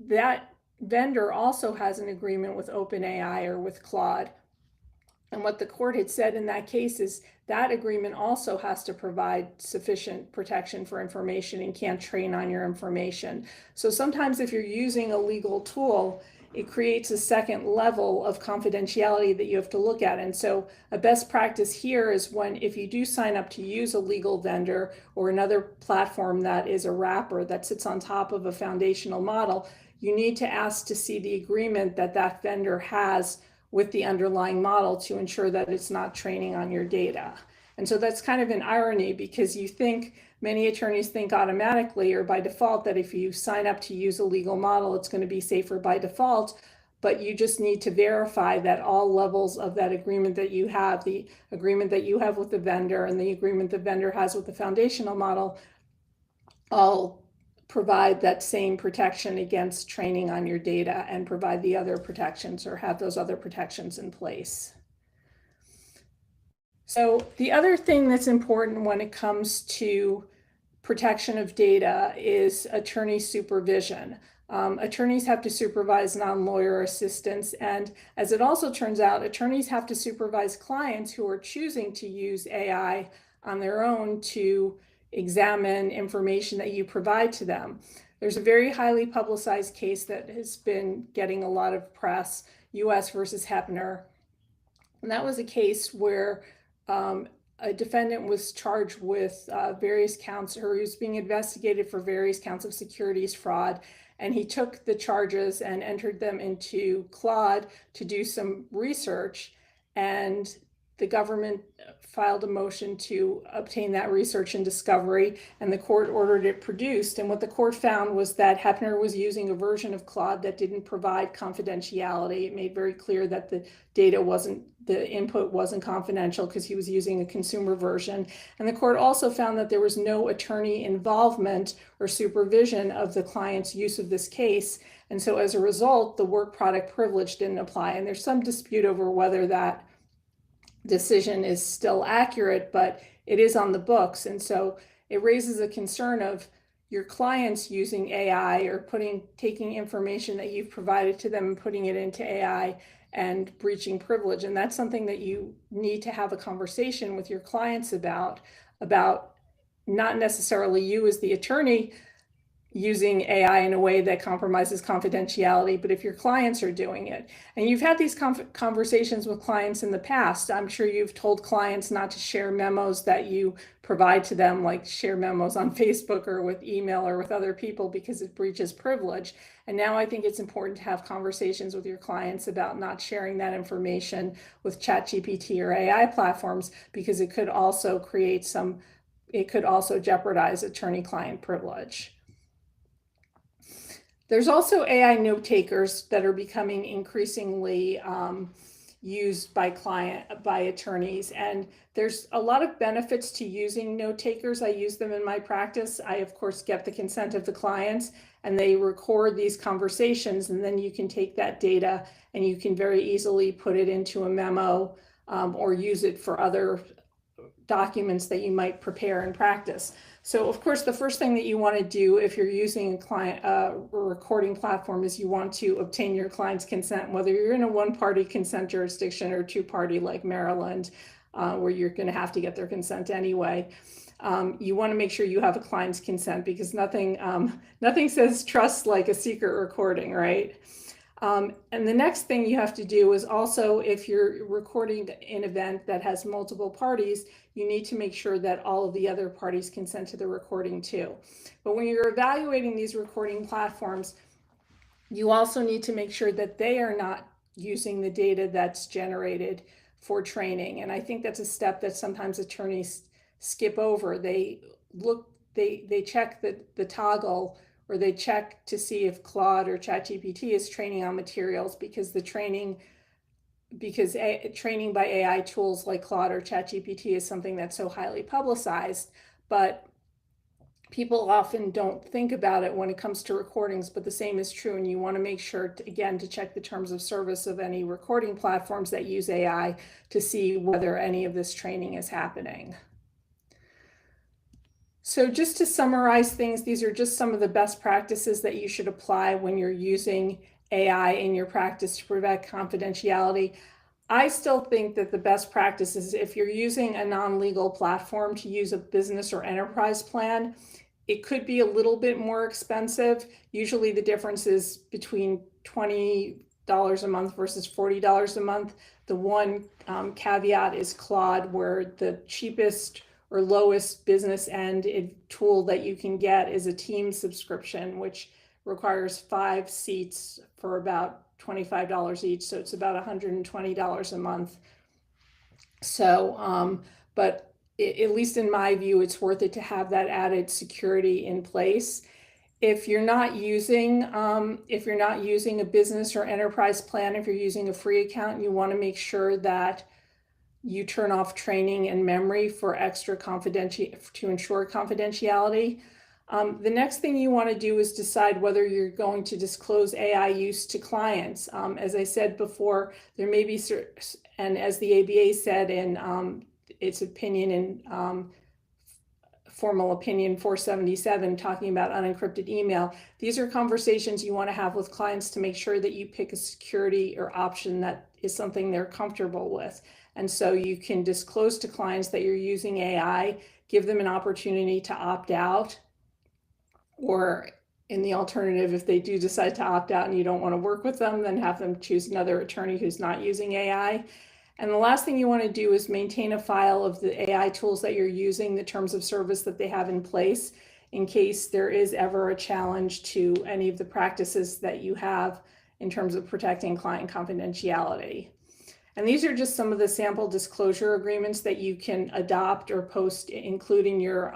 that vendor also has an agreement with OpenAI or with Claude. And what the court had said in that case is that agreement also has to provide sufficient protection for information and can't train on your information. So sometimes if you're using a legal tool, it creates a second level of confidentiality that you have to look at. And so a best practice here is if you do sign up to use a legal vendor or another platform that is a wrapper that sits on top of a foundational model, you need to ask to see the agreement that that vendor has with the underlying model to ensure that it's not training on your data. And so that's kind of an irony because many attorneys think automatically or by default that if you sign up to use a legal model, it's going to be safer by default, but you just need to verify that all levels of that agreement that you have, the agreement that you have with the vendor and the agreement the vendor has with the foundational model, all provide that same protection against training on your data and provide the other protections or have those other protections in place. So the other thing that's important when it comes to protection of data is attorney supervision. Attorneys have to supervise non-lawyer assistants, and as it also turns out, attorneys have to supervise clients who are choosing to use AI on their own to examine information that you provide to them. There's a very highly publicized case that has been getting a lot of press, US versus Hepner. And that was a case where a defendant was charged with various counts, or he was being investigated for various counts of securities fraud. And he took the charges and entered them into Claude to do some research. And the government filed a motion to obtain that research and discovery, and the court ordered it produced. And what the court found was that Hepner was using a version of Claude that didn't provide confidentiality. It made very clear that the input wasn't confidential because he was using a consumer version. And the court also found that there was no attorney involvement or supervision of the client's use of this case. And so as a result, the work product privilege didn't apply. And there's some dispute over whether that decision is still accurate, but it is on the books. And so it raises a concern of your clients using AI or taking information that you've provided to them and putting it into AI and breaching privilege. And that's something that you need to have a conversation with your clients about not necessarily you as the attorney using AI in a way that compromises confidentiality, but if your clients are doing it. And you've had these conversations with clients in the past. I'm sure you've told clients not to share memos that you provide to them, like share memos on Facebook or with email or with other people, because it breaches privilege. And now I think it's important to have conversations with your clients about not sharing that information with ChatGPT or AI platforms, because it could also jeopardize attorney-client privilege. There's also AI note takers that are becoming increasingly used by attorneys. And there's a lot of benefits to using note takers. I use them in my practice. I, of course, get the consent of the clients, and they record these conversations. And then you can take that data and you can very easily put it into a memo or use it for other documents that you might prepare in practice. So of course, the first thing that you want to do if you're using a recording platform is you want to obtain your client's consent, whether you're in a one-party consent jurisdiction or two-party like Maryland, where you're going to have to get their consent anyway. You want to make sure you have a client's consent, because nothing says trust like a secret recording, right? And the next thing you have to do is also, if you're recording an event that has multiple parties, you need to make sure that all of the other parties consent to the recording too. But when you're evaluating these recording platforms, you also need to make sure that they are not using the data that's generated for training. And I think that's a step that sometimes attorneys skip over. They check the toggle, or they check to see if Claude or ChatGPT is training on materials, because training by AI tools like Claude or ChatGPT is something that's so highly publicized, but people often don't think about it when it comes to recordings, but the same is true. And you want to make sure to check the terms of service of any recording platforms that use AI to see whether any of this training is happening. So just to summarize things, these are just some of the best practices that you should apply when you're using AI in your practice to protect confidentiality. I still think that the best practice is, if you're using a non-legal platform, to use a business or enterprise plan. It could be a little bit more expensive. Usually the difference is between $20 a month versus $40 a month. The one caveat is Claude, where the cheapest or lowest business end tool that you can get is a team subscription, which requires 5 seats for about $25 each. So it's about $120 a month. So, but at least in my view, it's worth it to have that added security in place. If you're not using a business or enterprise plan, if you're using a free account, you want to make sure that you turn off training and memory for extra to ensure confidentiality. The next thing you want to do is decide whether you're going to disclose AI use to clients. As I said before, there may be, and as the ABA said in its opinion in formal opinion 477, talking about unencrypted email, these are conversations you want to have with clients to make sure that you pick a security or option that is something they're comfortable with. And so you can disclose to clients that you're using AI give them an opportunity to opt out, or in the alternative, if they do decide to opt out and you don't want to work with them, then have them choose another attorney who's not using AI. And the last thing you want to do is maintain a file of the AI tools that you're using, the terms of service that they have in place, in case there is ever a challenge to any of the practices that you have in terms of protecting client confidentiality. And these are just some of the sample disclosure agreements that you can adopt or post, including your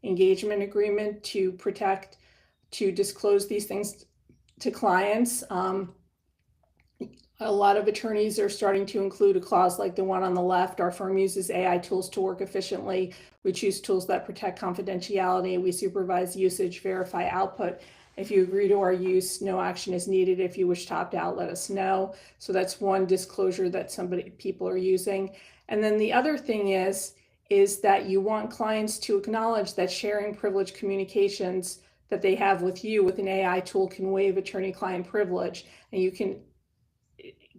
engagement agreement, to disclose these things to clients. A lot of attorneys are starting to include a clause like the one on the left. Our firm uses AI tools to work efficiently. We choose tools that protect confidentiality. We supervise usage, verify output. If you agree to our use, no action is needed. If you wish to opt out, let us know. So that's one disclosure that people are using. And then the other thing is that you want clients to acknowledge that sharing privileged communications that they have with you with an AI tool can waive attorney-client privilege, and you can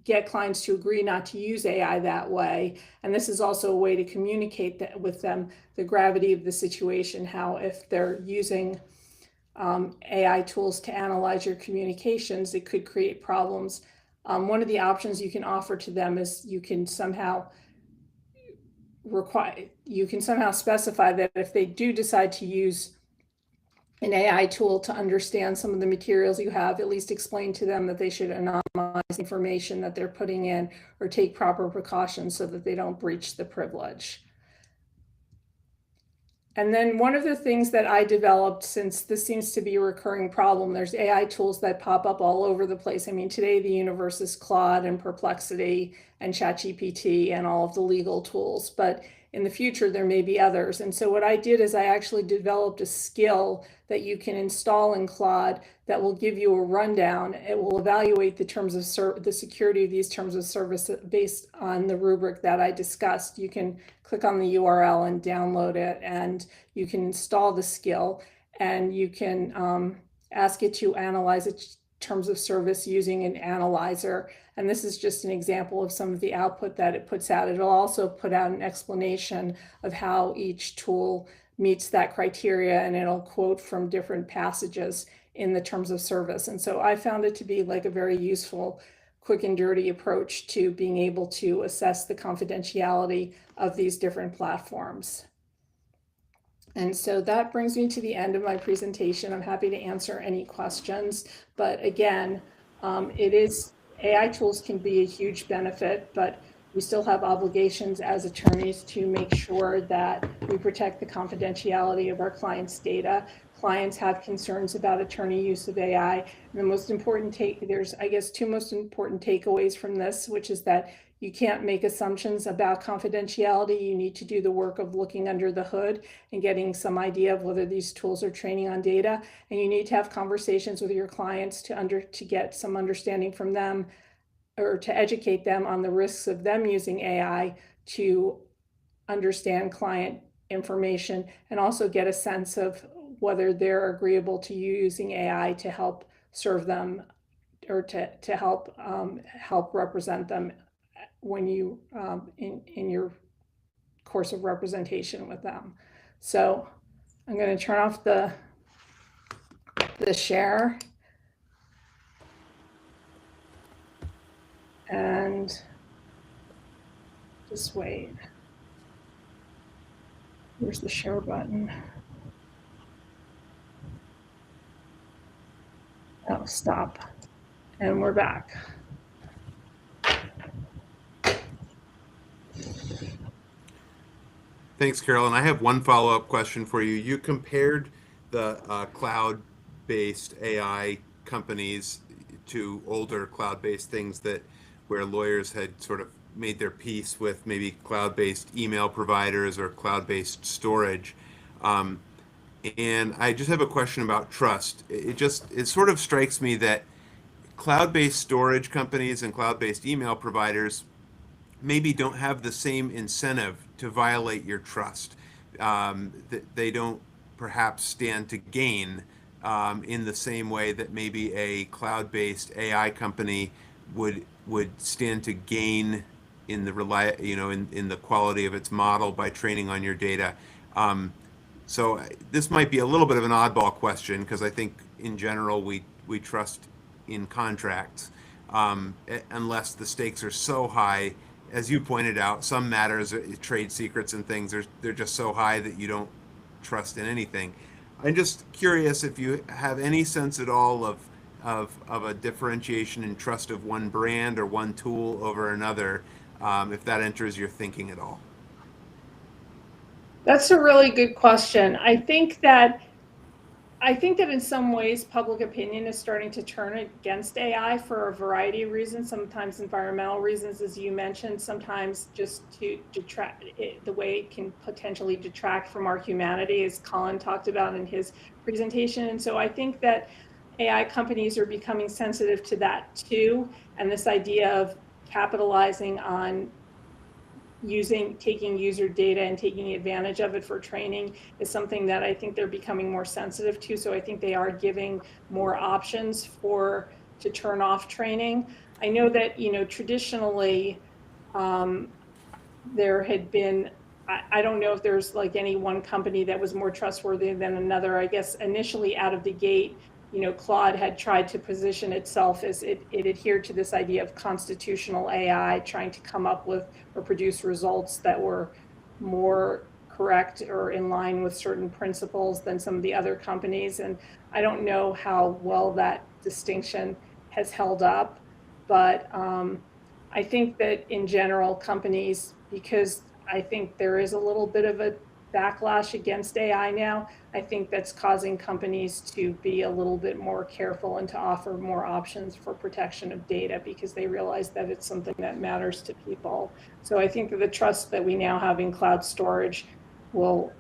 get clients to agree not to use AI that way. And this is also a way to communicate with them the gravity of the situation, how if they're using AI tools to analyze your communications, it could create problems. One of the options you can offer to them is you can somehow specify that if they do decide to use an AI tool to understand some of the materials you have, at least explain to them that they should anonymize information that they're putting in or take proper precautions so that they don't breach the privilege. And then one of the things that I developed, since this seems to be a recurring problem, there's AI tools that pop up all over the place. I mean, today the universe is Claude and Perplexity and ChatGPT and all of the legal tools, but in the future there may be others. And so what I did is I actually developed a skill that you can install in Claude that will give you a rundown. It will evaluate the terms of the security of these terms of service based on the rubric that I discussed. You can click on the URL and download it, and you can install the skill, and you can ask it to analyze its terms of service using an analyzer. And this is just an example of some of the output that it puts out. It'll also put out an explanation of how each tool meets that criteria, and it'll quote from different passages in the terms of service. And so I found it to be like a very useful, quick and dirty approach to being able to assess the confidentiality of these different platforms. And so that brings me to the end of my presentation. I'm happy to answer any questions, but again, AI tools can be a huge benefit, but we still have obligations as attorneys to make sure that we protect the confidentiality of our clients' data. Clients have concerns about attorney use of AI. And the most important there's, I guess, two most important takeaways from this, which is that you can't make assumptions about confidentiality. You need to do the work of looking under the hood and getting some idea of whether these tools are training on data. And you need to have conversations with your clients to get some understanding from them, or to educate them on the risks of them using AI to understand client information, and also get a sense of whether they're agreeable to you using AI to help serve them, or to help represent them when you in your course of representation with them. So I'm going to turn off the share. And just wait. Where's the share button? Oh, stop. And we're back. Thanks, Carolyn. I have one follow-up question for you. You compared the cloud-based AI companies to older cloud-based things where lawyers had sort of made their peace with maybe cloud-based email providers or cloud-based storage. And I just have a question about trust. It sort of strikes me that cloud-based storage companies and cloud-based email providers maybe don't have the same incentive to violate your trust. They don't perhaps stand to gain in the same way that maybe a cloud-based AI company would stand to gain in the in the quality of its model by training on your data. So this might be a little bit of an oddball question because I think in general we trust in contracts unless the stakes are so high. As you pointed out, some matters, trade secrets and things, they're just so high that you don't trust in anything. I'm just curious if you have any sense at all of a differentiation in trust of one brand or one tool over another, if that enters your thinking at all. That's a really good question. I think that in some ways, public opinion is starting to turn against AI for a variety of reasons, sometimes environmental reasons, as you mentioned, sometimes just to detract the way it can potentially detract from our humanity, as Colin talked about in his presentation. And so I think that AI companies are becoming sensitive to that too. And this idea of capitalizing on taking user data and taking advantage of it for training is something that I think they're becoming more sensitive to. So I think they are giving more options to turn off training. I know that, traditionally, there had been, I don't know if there's like any one company that was more trustworthy than another. I guess initially out of the gate, Claude had tried to position itself as it adhered to this idea of constitutional AI, trying to come up with or produce results that were more correct or in line with certain principles than some of the other companies. And I don't know how well that distinction has held up, but I think that in general, companies, because I think there is a little bit of a backlash against AI now, I think that's causing companies to be a little bit more careful and to offer more options for protection of data because they realize that it's something that matters to people. So I think that the trust that we now have in cloud storage will,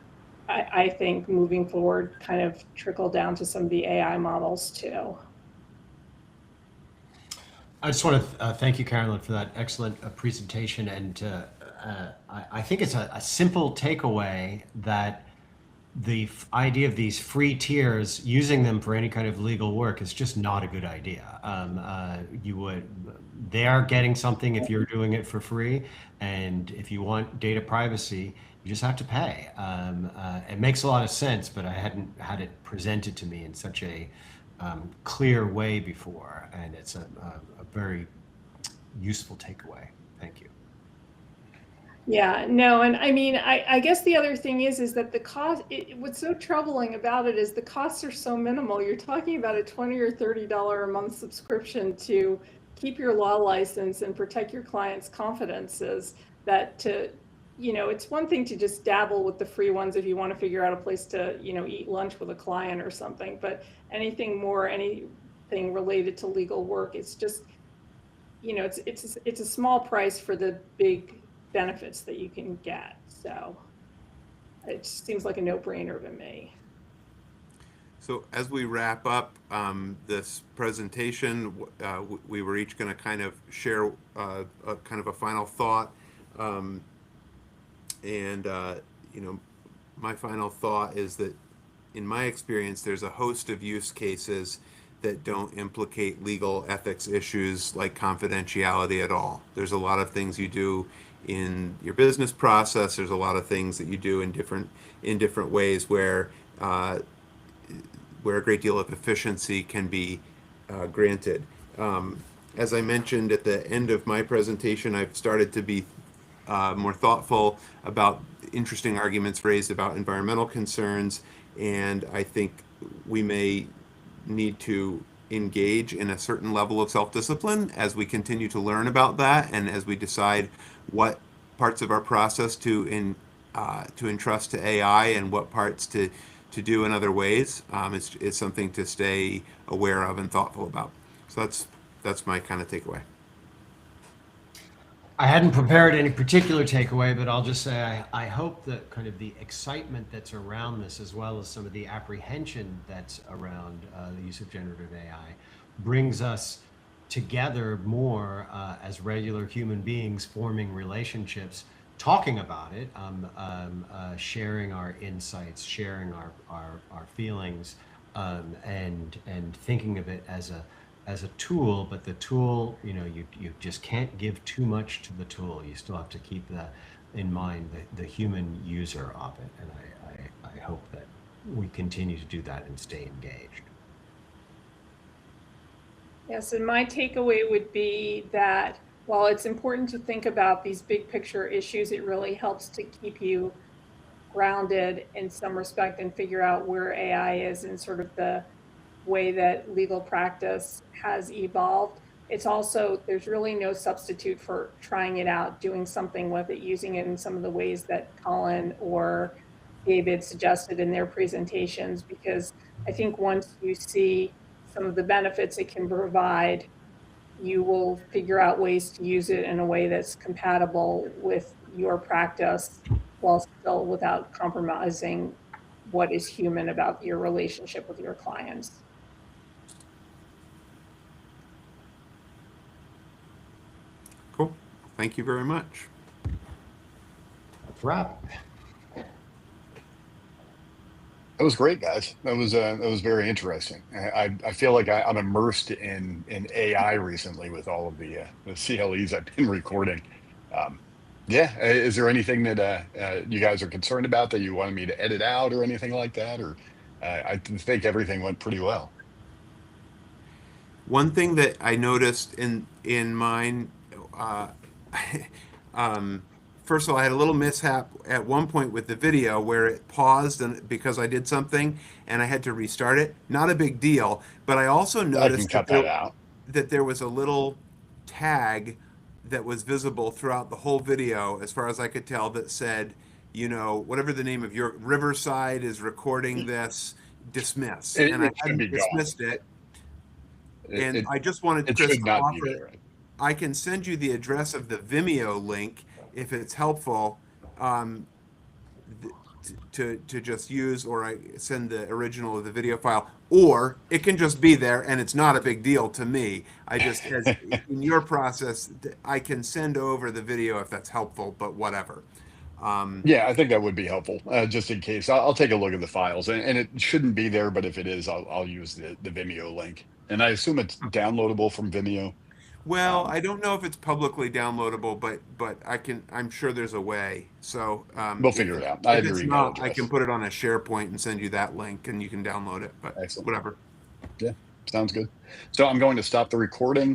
I think, moving forward, kind of trickle down to some of the AI models too. I just want to thank you, Carolyn, for that excellent presentation. And I think it's a simple takeaway that the idea of these free tiers, using them for any kind of legal work, is just not a good idea. They are getting something if you're doing it for free, and if you want data privacy, you just have to pay. It makes a lot of sense, but I hadn't had it presented to me in such a clear way before, and it's a very useful takeaway. Thank you. Yeah, no, and I mean, I guess the other thing is that the cost, what's so troubling about it is the costs are so minimal. You're talking about a $20 or $30 a month subscription to keep your law license and protect your clients' confidences. It's one thing to just dabble with the free ones if you want to figure out a place to, eat lunch with a client or something, but anything related to legal work, it's just, it's a small price for the big benefits that you can get. So it just seems like a no-brainer to me. So as we wrap up this presentation, we were each going to kind of share a kind of a final thought. My final thought is that in my experience, there's a host of use cases that don't implicate legal ethics issues like confidentiality at all. There's a lot of things you do in your business process. There's a lot of things that you do in different ways where a great deal of efficiency can be granted. As I mentioned at the end of my presentation, I've started to be more thoughtful about interesting arguments raised about environmental concerns, and I think we may need to engage in a certain level of self-discipline as we continue to learn about that and as we decide what parts of our process to entrust to AI and what parts to do in other ways. It's something to stay aware of and thoughtful about. So that's my kind of takeaway. I hadn't prepared any particular takeaway, but I'll just say I hope that kind of the excitement that's around this, as well as some of the apprehension that's around the use of generative AI, brings us together more as regular human beings, forming relationships, talking about it, sharing our insights, sharing our feelings, and thinking of it as a tool. But the tool, you just can't give too much to the tool. You still have to keep in mind the human user of it. And I we continue to do that and stay engaged. Yes, and my takeaway would be that while it's important to think about these big picture issues, it really helps to keep you grounded in some respect and figure out where AI is in sort of the way that legal practice has evolved. It's also, there's really no substitute for trying it out, doing something with it, using it in some of the ways that Colin or David suggested in their presentations, because I think once you see some of the benefits it can provide, you will figure out ways to use it in a way that's compatible with your practice while still without compromising what is human about your relationship with your clients. Cool. Thank you very much. That's a wrap. That was great, guys. That was very interesting. I feel like I'm immersed in AI recently with all of the CLEs I've been recording. Yeah, is there anything that you guys are concerned about that you wanted me to edit out or anything like that? Or I think everything went pretty well. One thing that I noticed in mine, first of all, I had a little mishap at one point with the video where it paused and because I did something and I had to restart it. Not a big deal, but I also I can noticed cut that out. that there was a little tag that was visible throughout the whole video, as far as I could tell, that said, you know, whatever the name of your Riverside is recording this, dismiss. And I It should hadn't be gone. dismissed it. And It, I just wanted it Chris should to not offer, be there. I can send you the address of the Vimeo link if it's helpful, to just use, or I send the original of the video file, or it can just be there and it's not a big deal to me. I just, as in your process, I can send over the video if that's helpful, but whatever. Yeah, I think that would be helpful, just in case. I'll take a look at the files, and it shouldn't be there, but if it is, I'll use the Vimeo link. And I assume it's downloadable from Vimeo. Well, I don't know if it's publicly downloadable, but I'm sure there's a way. So We'll if figure it out. I have if your it's email not, I address. can put it on a SharePoint and send you that link, and you can download it. But Excellent. whatever. Yeah, sounds good. So I'm going to stop the recording.